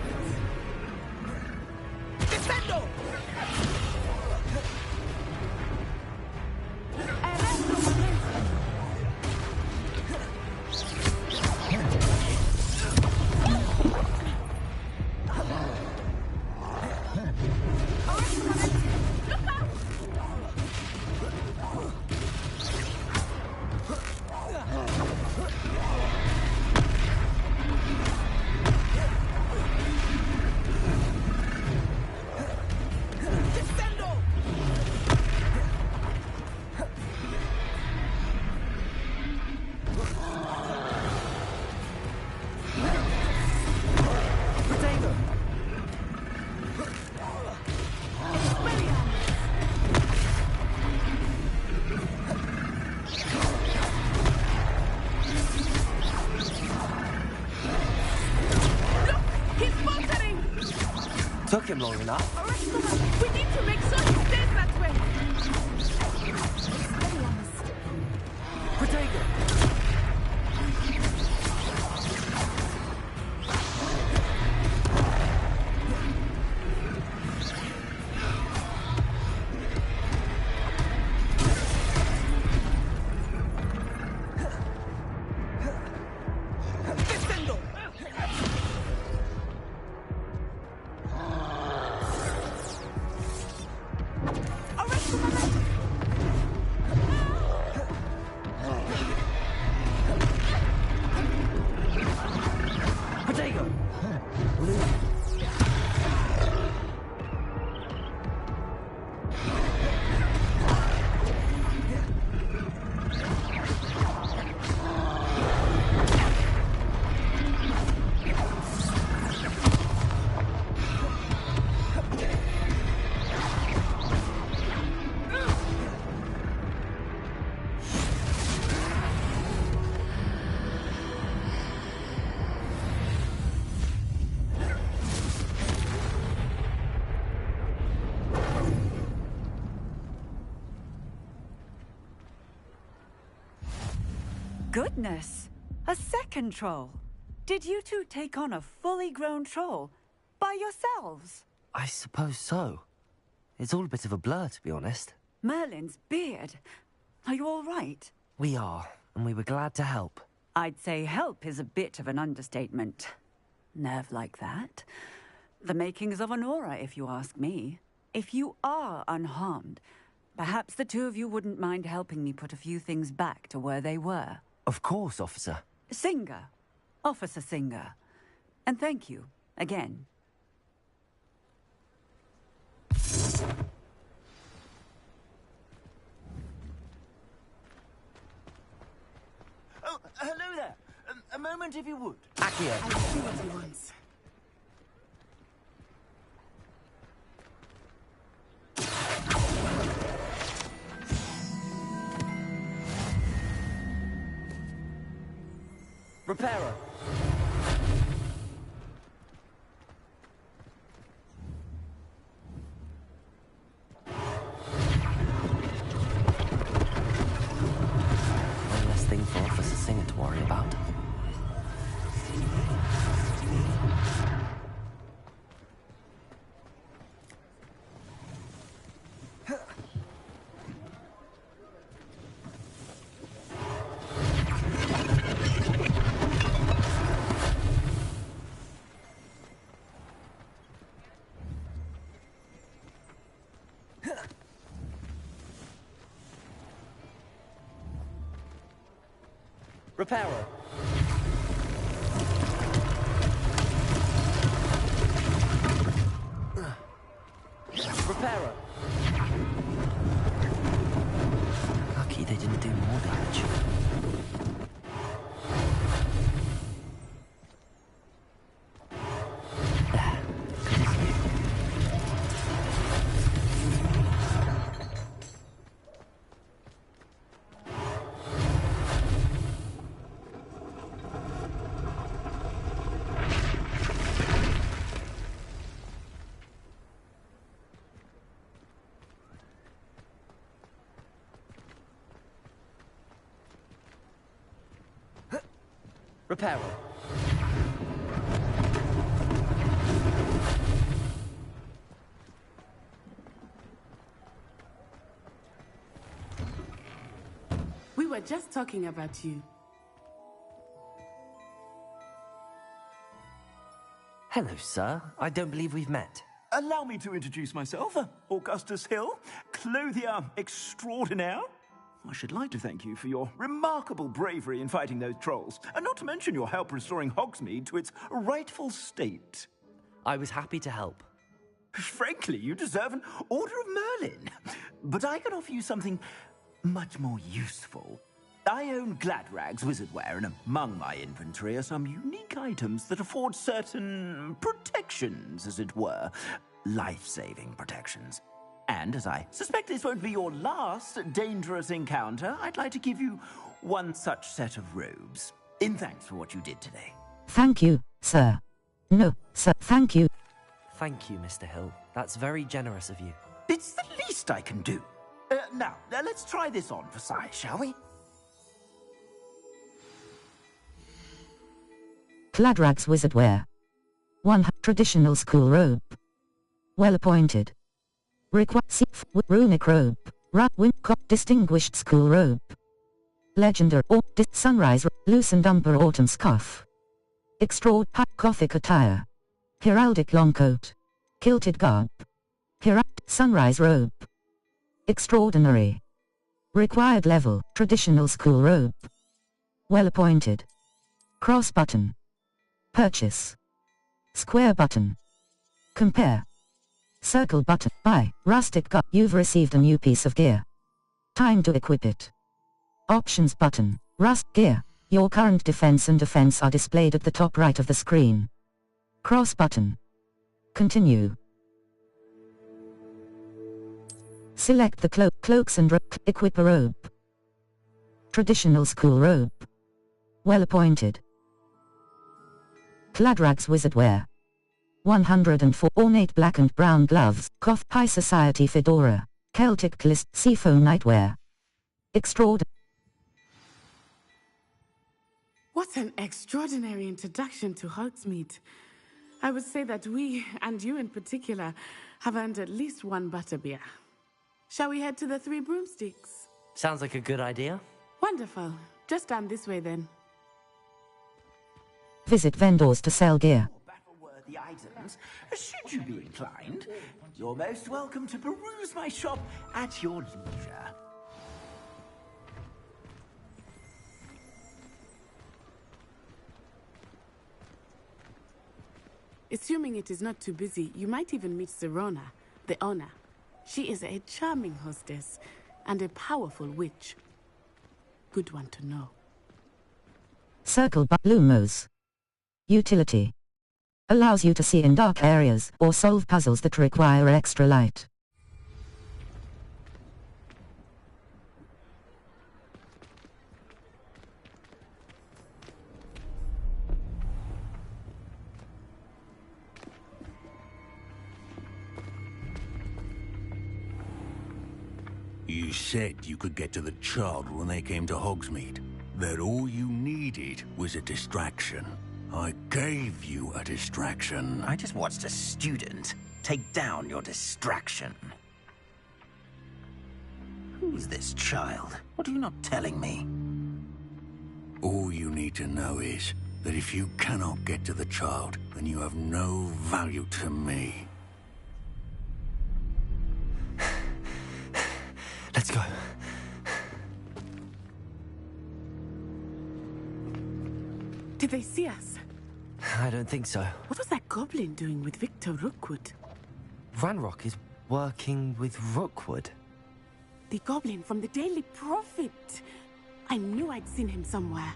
Descendo! Took him long enough. We need to make sure he stays that way. Protego! Goodness! A second troll! Did you two take on a fully grown troll? By yourselves? I suppose so. It's all a bit of a blur, to be honest. Merlin's beard. Are you all right? We are, and we were glad to help. I'd say help is a bit of an understatement. Nerve like that. The makings of an aura, if you ask me. If you are unharmed, perhaps the two of you wouldn't mind helping me put a few things back to where they were. Of course, officer. Singer. Officer Singer. And thank you, again. Oh, hello there. A moment, if you would. Accio. I see what he wants. Reparo. One less thing for Officer Singer to worry about. Repairer. Repairer. Lucky they didn't do more damage. Repairer. We were just talking about you. Hello, sir. I don't believe we've met. Allow me to introduce myself, Augustus Hill, clothier extraordinaire. I should like to thank you for your remarkable bravery in fighting those trolls, and not to mention your help restoring Hogsmeade to its rightful state. I was happy to help. Frankly, you deserve an Order of Merlin. But I can offer you something much more useful. I own Gladrag's wizardware, and among my inventory are some unique items that afford certain protections, as it were. Life-saving protections. And as I suspect this won't be your last dangerous encounter, I'd like to give you one such set of robes, in thanks for what you did today. Thank you, sir. No, sir, thank you. Thank you, Mr. Hill. That's very generous of you. It's the least I can do. Now, let's try this on for size, shall we? Gladrag's wizardware. 1. Traditional school robe. Well appointed. Runic robe. Distinguished school robe. Legendary or sunrise loosened umber autumn scarf. Gothic attire. Heraldic longcoat. Kilted garb. Sunrise robe. Extraordinary. Required level traditional school robe. Well appointed. Cross button. Purchase. Square button. Compare. Circle button. Buy. Rustic garb. You've received a new piece of gear. Time to equip it. Options button. Rust gear. Your current defense and defense are displayed at the top right of the screen. Cross button. Continue. Select the cloaks and equip a robe. Traditional school robe. Well appointed. Gladrag's wizardware. 104 ornate black and brown gloves, Goth high society fedora, Celtic list seafoam nightwear. Extraordinary. What an extraordinary introduction to Hogsmeade. I would say that we, and you in particular, have earned at least one butterbeer. Shall we head to the Three Broomsticks? Sounds like a good idea. Wonderful. Just down this way then. Visit vendors to sell gear. The items, should you be inclined, you're most welcome to peruse my shop at your leisure. Assuming it is not too busy, you might even meet Serona, the owner. She is a charming hostess and a powerful witch. Good one to know. Circle Lumos. Utility. Allows you to see in dark areas or solve puzzles that require extra light. You said you could get to the child when they came to Hogsmeade. That all you needed was a distraction. I gave you a distraction. I just watched a student take down your distraction. Who's this child? What are you not telling me? All you need to know is that if you cannot get to the child, then you have no value to me. Let's go. Did they see us? I don't think so. What was that goblin doing with Victor Rookwood? Ranrock is working with Rookwood. The goblin from the Daily Prophet. I knew I'd seen him somewhere.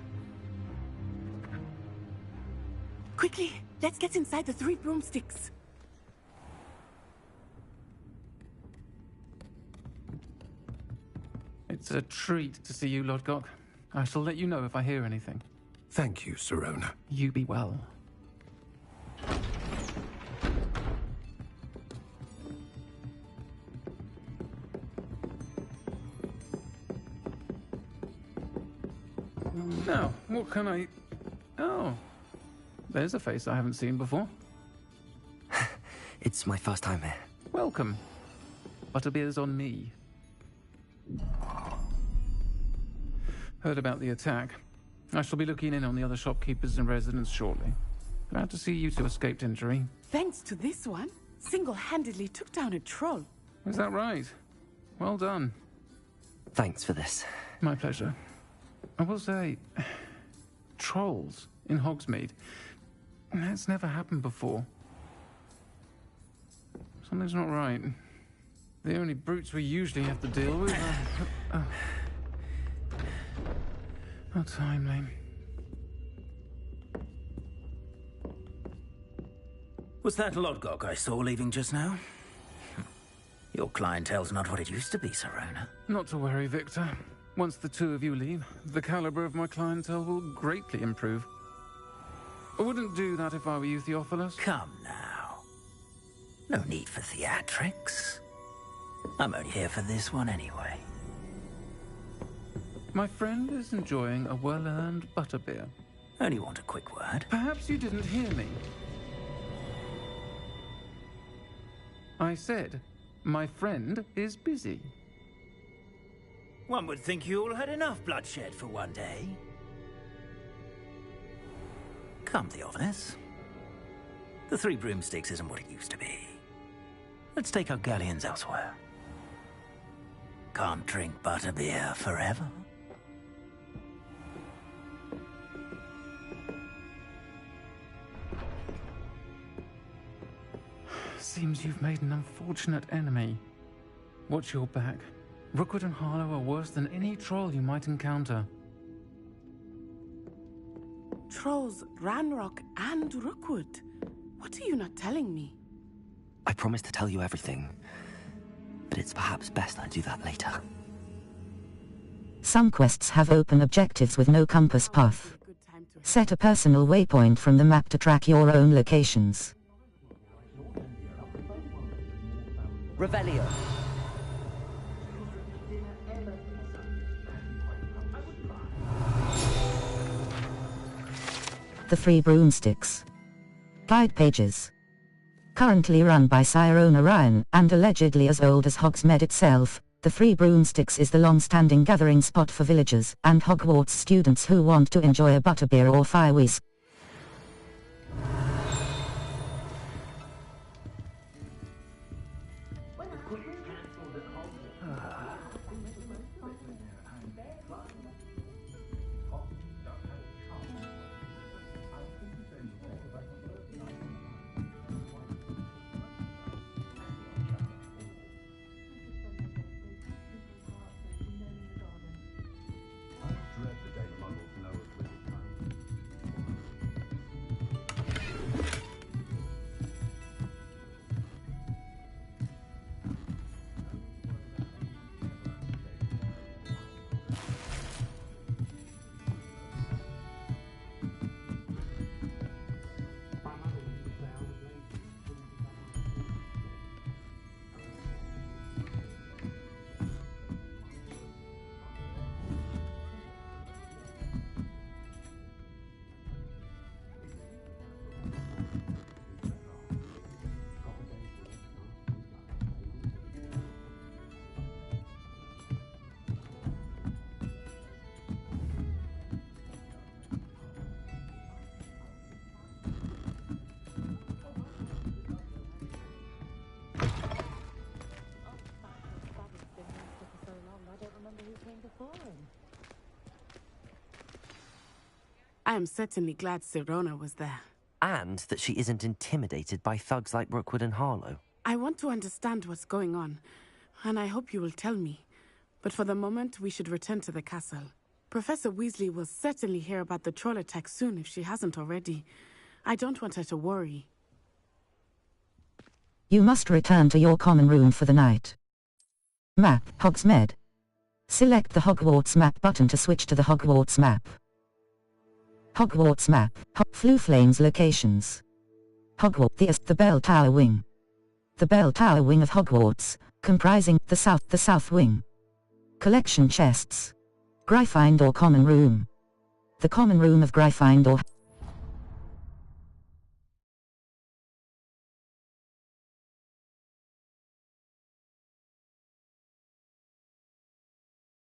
Quickly, let's get inside the 3 broomsticks. It's a treat to see you, Lodgok. I shall let you know if I hear anything. Thank you, Sirona. You be well. Now, what can I... Oh, there's a face I haven't seen before. It's my first time here. Welcome. Butterbeer's on me. Heard about the attack. I shall be looking in on the other shopkeepers and residents shortly. Glad to see you two escaped injury. Thanks to this one, single-handedly took down a troll. Is that right? Well done. Thanks for this. My pleasure. I will say, trolls in Hogsmeade. That's never happened before. Something's not right. The only brutes we usually have to deal with are... How timely. Was that Lodgok I saw leaving just now? Your clientele's not what it used to be, Sirona. Not to worry, Victor. Once the 2 of you leave, the caliber of my clientele will greatly improve. I wouldn't do that if I were you, Theophilus. Come now. No need for theatrics. I'm only here for this one anyway. My friend is enjoying a well-earned butterbeer. Only want a quick word. Perhaps you didn't hear me. I said, my friend is busy. One would think you all had enough bloodshed for one day. Come, Theophilus. The 3 broomsticks isn't what it used to be. Let's take our galleons elsewhere. Can't drink butterbeer forever. Seems you've made an unfortunate enemy. Watch your back. Rookwood and Harlow are worse than any troll you might encounter. Trolls, Ranrock, and Rookwood. What are you not telling me? I promised to tell you everything, but it's perhaps best I do that later. Some quests have open objectives with no compass path. Set a personal waypoint from the map to track your own locations. Revelio. The 3 broomsticks. Guide pages. Currently run by Sirona Ryan, and allegedly as old as Hogsmeade itself, the 3 broomsticks is the long-standing gathering spot for villagers and Hogwarts students who want to enjoy a butterbeer or firewhisk. I am certainly glad Sirona was there. And that she isn't intimidated by thugs like Rookwood and Harlow. I want to understand what's going on, and I hope you will tell me. But for the moment, we should return to the castle. Professor Weasley will certainly hear about the troll attack soon if she hasn't already. I don't want her to worry. You must return to your common room for the night. Map, Hogsmeade. Select the Hogwarts map button to switch to the Hogwarts map. Hogwarts map, Fluflame's locations. Hogwarts, the Bell Tower Wing. The Bell Tower Wing of Hogwarts, comprising the South Wing. Collection chests. Gryffindor Common Room. The Common Room of Gryffindor.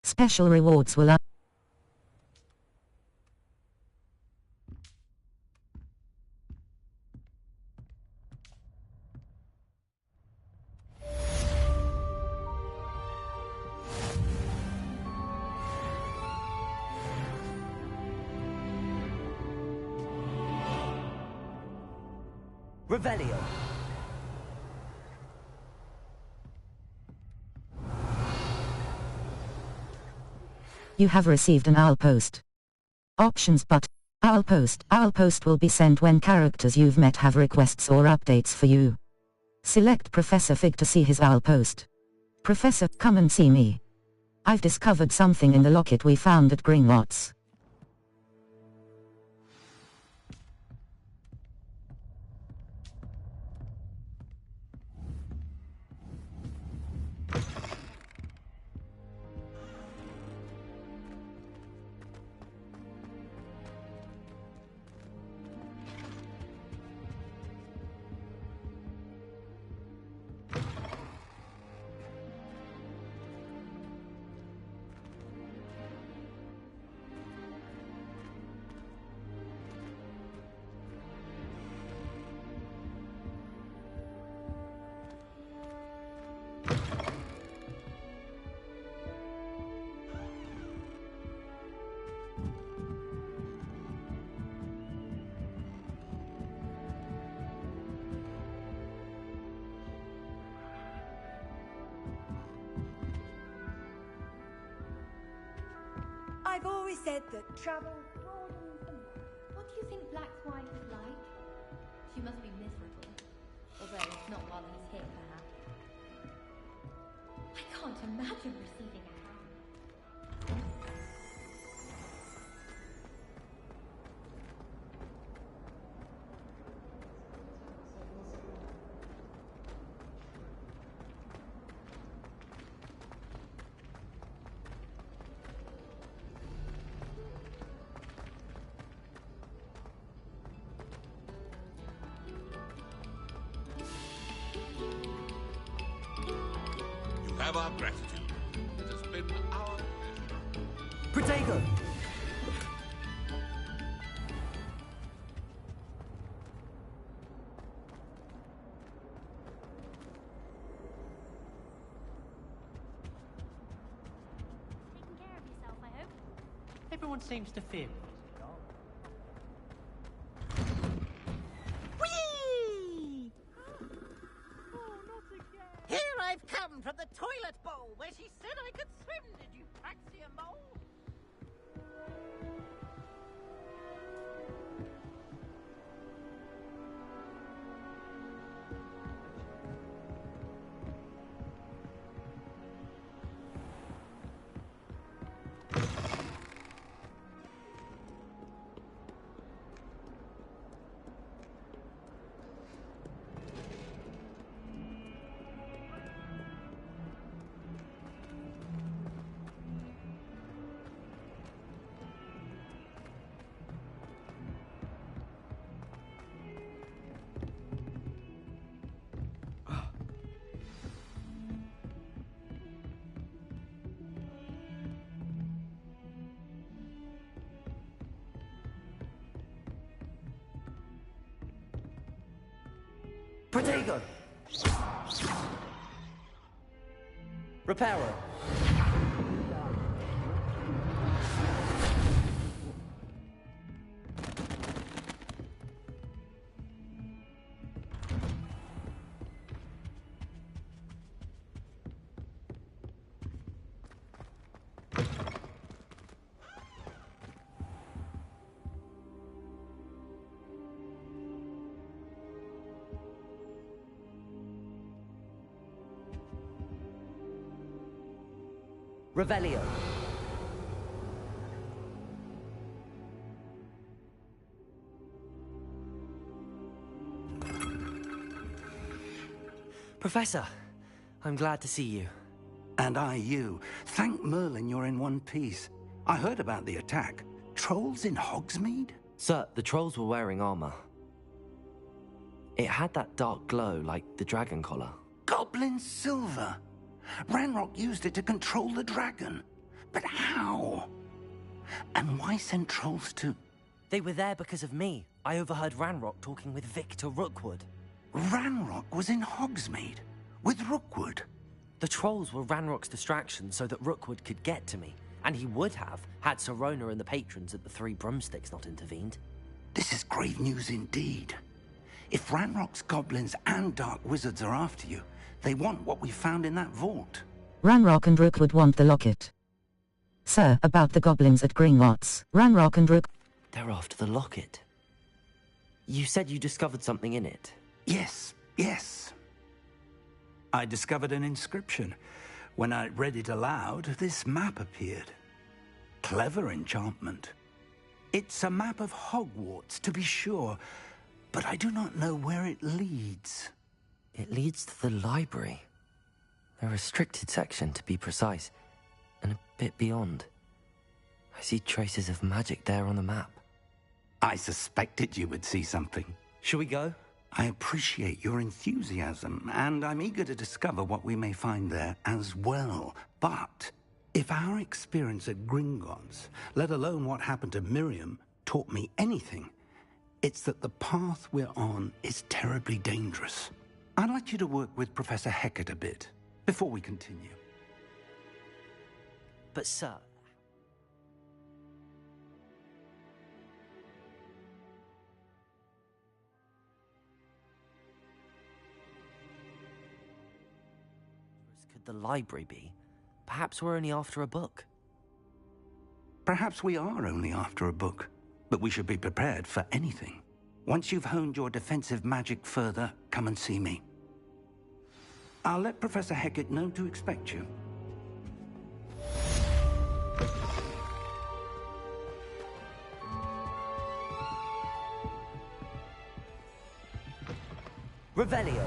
Special rewards will Revelio. You have received an owl post. Options but owl post will be sent when characters you've met have requests or updates for you. Select Professor Fig to see his owl post. Professor, come and see me. I've discovered something in the locket we found at Gringotts. I've always said that travel... What do you think Black's wife is like? She must be miserable. Although it's not while he's here, perhaps. I can't imagine receiving a hand. Have our gratitude. It has been our pleasure. Protego! Taking care of yourself, I hope. Everyone seems to fear me. Whee! Here I've come from the toilet bowl where she said I could swim. Did you taxi a mole? Protego! Repairer! Revelio. Professor, I'm glad to see you. And I you. Thank Merlin you're in one piece. I heard about the attack. Trolls in Hogsmeade? Sir, the trolls were wearing armor. It had that dark glow like the dragon collar. Goblin silver. Ranrock used it to control the dragon. But how? And why send trolls to... They were there because of me. I overheard Ranrock talking with Victor Rookwood. Ranrock was in Hogsmeade? With Rookwood? The trolls were Ranrock's distraction so that Rookwood could get to me. And he would have, had Sirona and the patrons at the Three Broomsticks not intervened. This is grave news indeed. If Ranrock's goblins and dark wizards are after you, they want what we found in that vault. Ranrock and Rookwood want the locket. Sir, about the goblins at Gringotts. Ranrock and Rook... They're after the locket. You said you discovered something in it. Yes, yes. I discovered an inscription. When I read it aloud, this map appeared. Clever enchantment. It's a map of Hogwarts, to be sure, but I do not know where it leads. It leads to the library. A restricted section, to be precise, and a bit beyond. I see traces of magic there on the map. I suspected you would see something. Shall we go? I appreciate your enthusiasm, and I'm eager to discover what we may find there as well. But if our experience at Gringotts, let alone what happened to Miriam, taught me anything, it's that the path we're on is terribly dangerous. I'd like you to work with Professor Hecat a bit, before we continue. But, sir... Could the library be? Perhaps we're only after a book. Perhaps we are only after a book, but we should be prepared for anything. Once you've honed your defensive magic further, come and see me. I'll let Professor Hecat know to expect you. Revelio.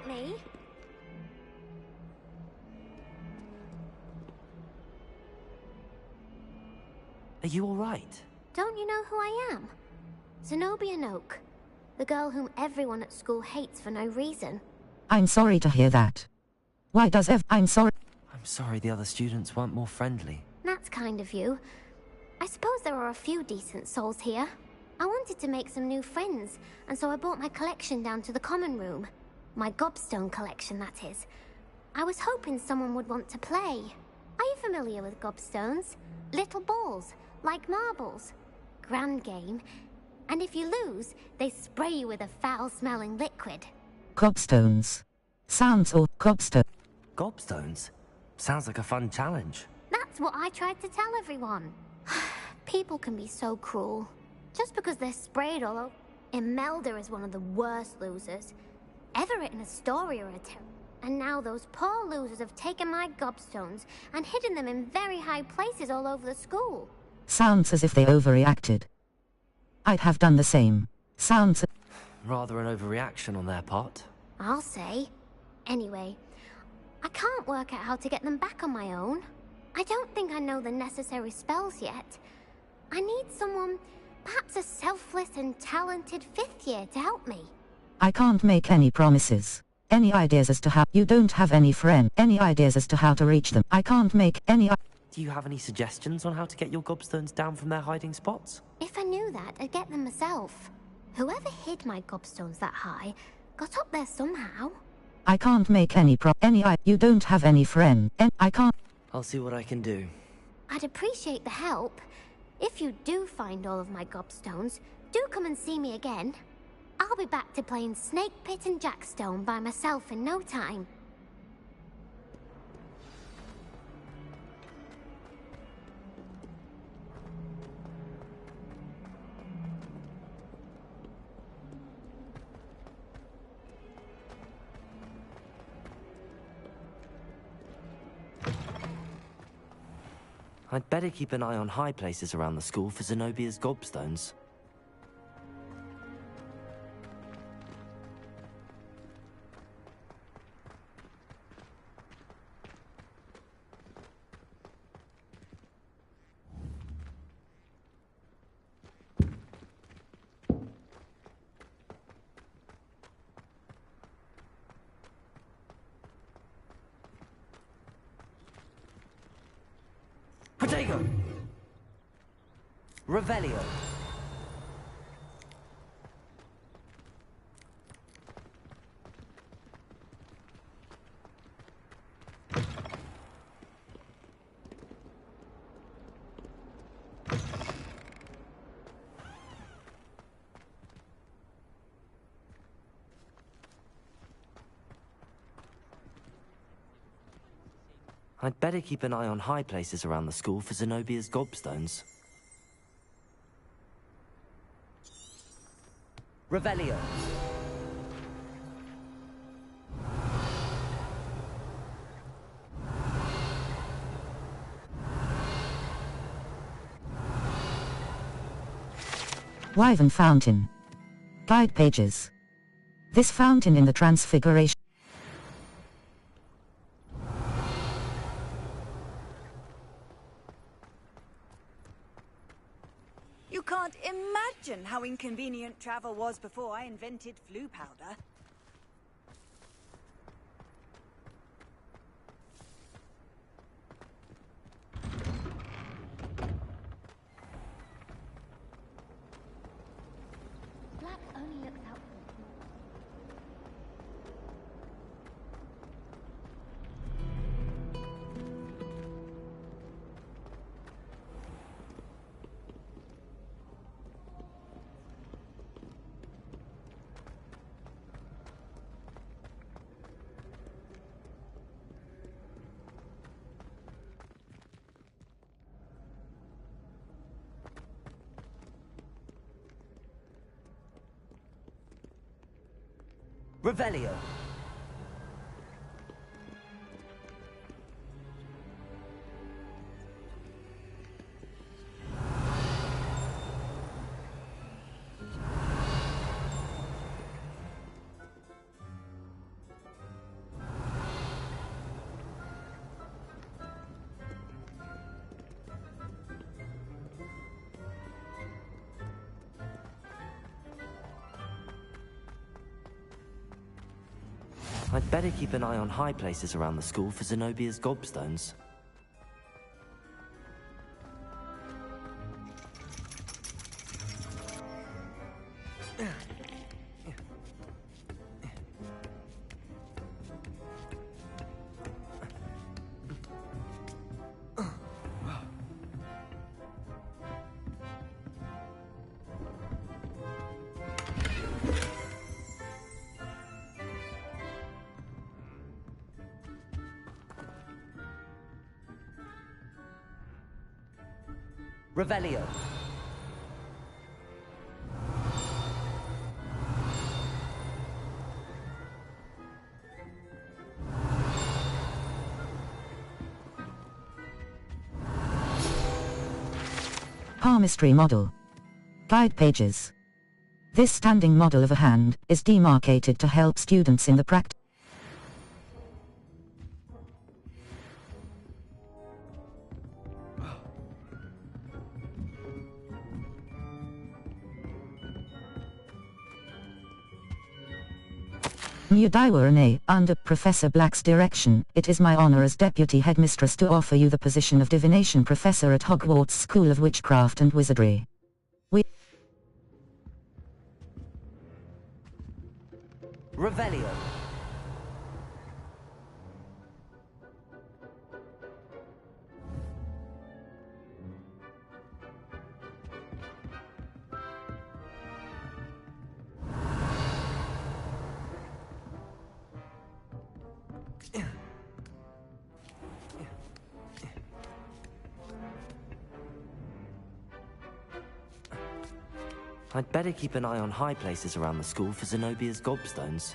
Me? Are you all right? Don't you know who I am? Zenobia Noak, the girl whom everyone at school hates for no reason. I'm sorry to hear that. Why does I'm sorry... I'm sorry the other students weren't more friendly. That's kind of you. I suppose there are a few decent souls here. I wanted to make some new friends, and so I brought my collection down to the common room. My gobstone collection, that is. I was hoping someone would want to play. Are you familiar with gobstones? Little balls, like marbles. Grand game. And if you lose, they spray you with a foul-smelling liquid. Gobstones. Sounds or gobstone. Gobstones? Sounds like a fun challenge. That's what I tried to tell everyone. People can be so cruel. Just because they're sprayed all over. Imelda is one of the worst losers. Everett and Astoria are terrible. And now those poor losers have taken my gobstones and hidden them in very high places all over the school. Sounds as if they overreacted. I'd have done the same. Sounds... Rather an overreaction on their part. I'll say. Anyway, I can't work out how to get them back on my own. I don't think I know the necessary spells yet. I need someone, perhaps a selfless and talented 5th year to help me. I can't make any promises. Any ideas as to how... You don't have any friend. Any ideas as to how to reach them? I can't make any... Do you have any suggestions on how to get your gobstones down from their hiding spots? If I knew that, I'd get them myself. Whoever hid my gobstones that high got up there somehow. I can't make any You don't have any friend. I can't... I'll see what I can do. I'd appreciate the help. If you do find all of my gobstones, do come and see me again. I'll be back to playing Snake Pit and Jackstone by myself in no time. I'd better keep an eye on high places around the school for Zenobia's gobstones. Protego! Revelio! I'd better keep an eye on high places around the school for Zenobia's gobstones. Revelio. Wyvern Fountain. Guide pages. This fountain in the Transfiguration. You can't imagine how inconvenient travel was before I invented flu powder. Black only looks out for Revelio. I'd better keep an eye on high places around the school for Zenobia's gobstones. Revelio. Palmistry model. Guide pages. This standing model of a hand is demarcated to help students in the practice. Mudaiwarane, under Professor Black's direction, it is my honor as Deputy Headmistress to offer you the position of Divination Professor at Hogwarts School of Witchcraft and Wizardry. Revelio. I'd better keep an eye on high places around the school for Zenobia's gobstones.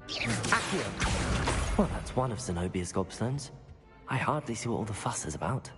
Accio! Well, that's one of Zenobia's gobstones. I hardly see what all the fuss is about.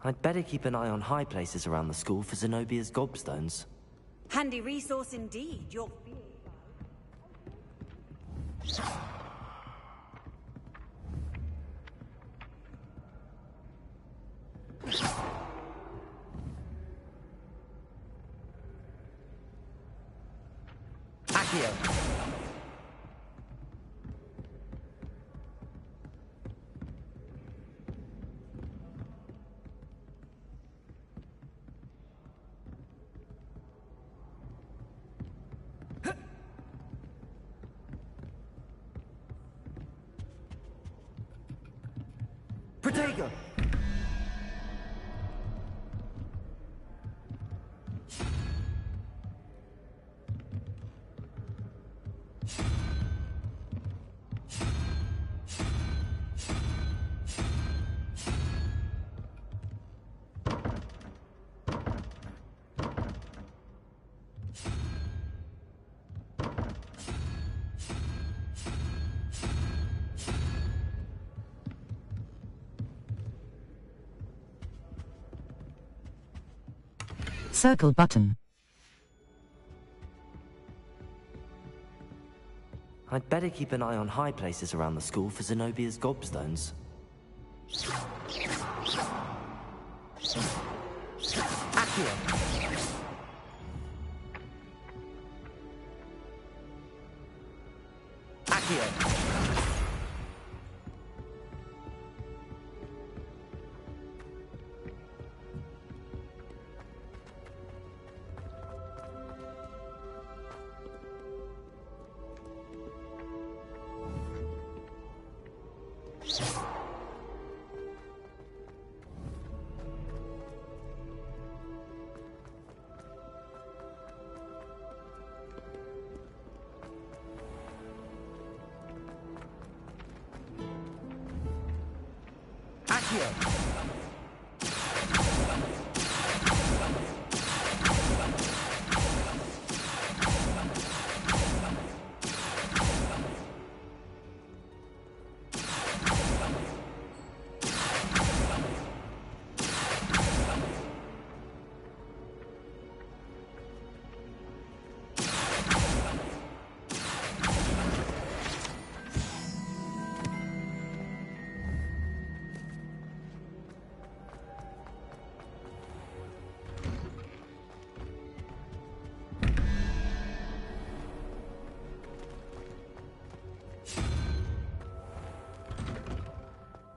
I'd better keep an eye on high places around the school for Zenobia's gobstones. Handy resource indeed. Your Protego! Circle button. I'd better keep an eye on high places around the school for Zenobia's gobstones. Accio! Accio!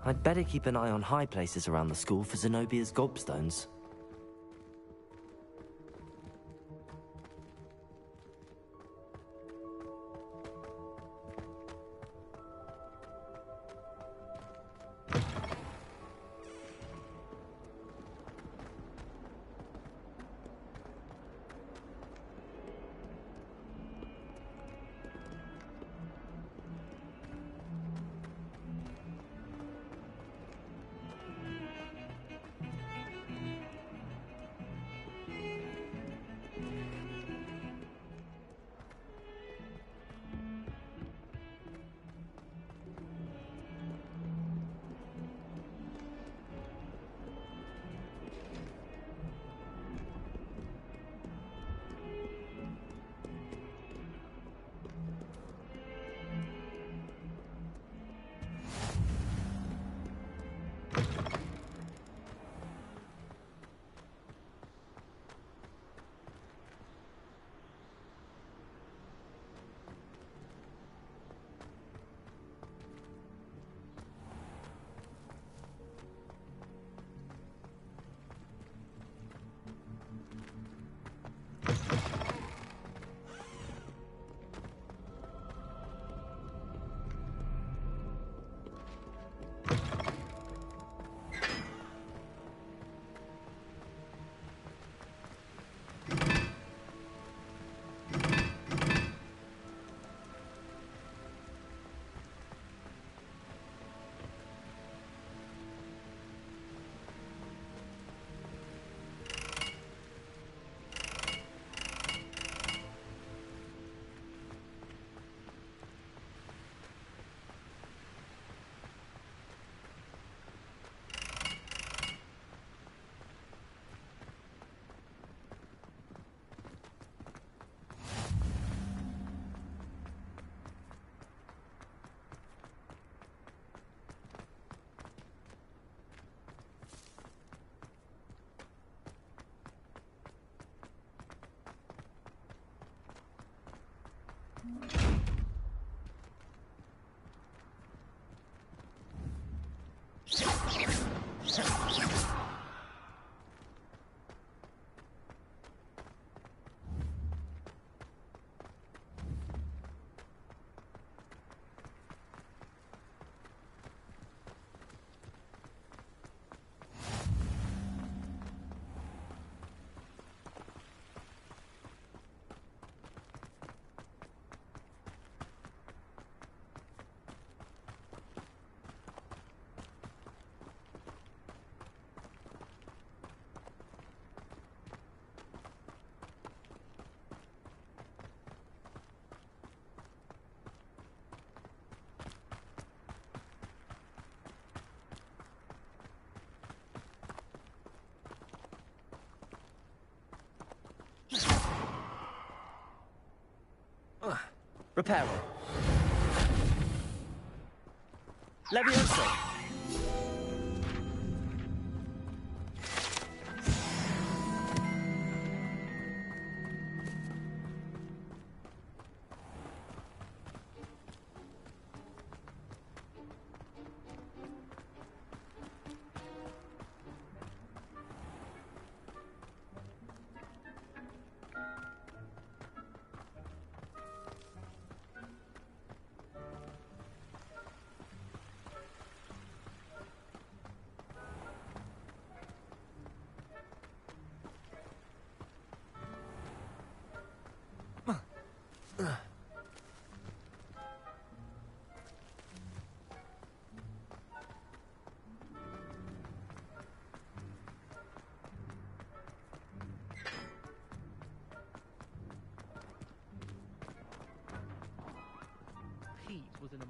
I'd better keep an eye on high places around the school for Zenobia's gobstones. Reparo. Levioso. Pete was an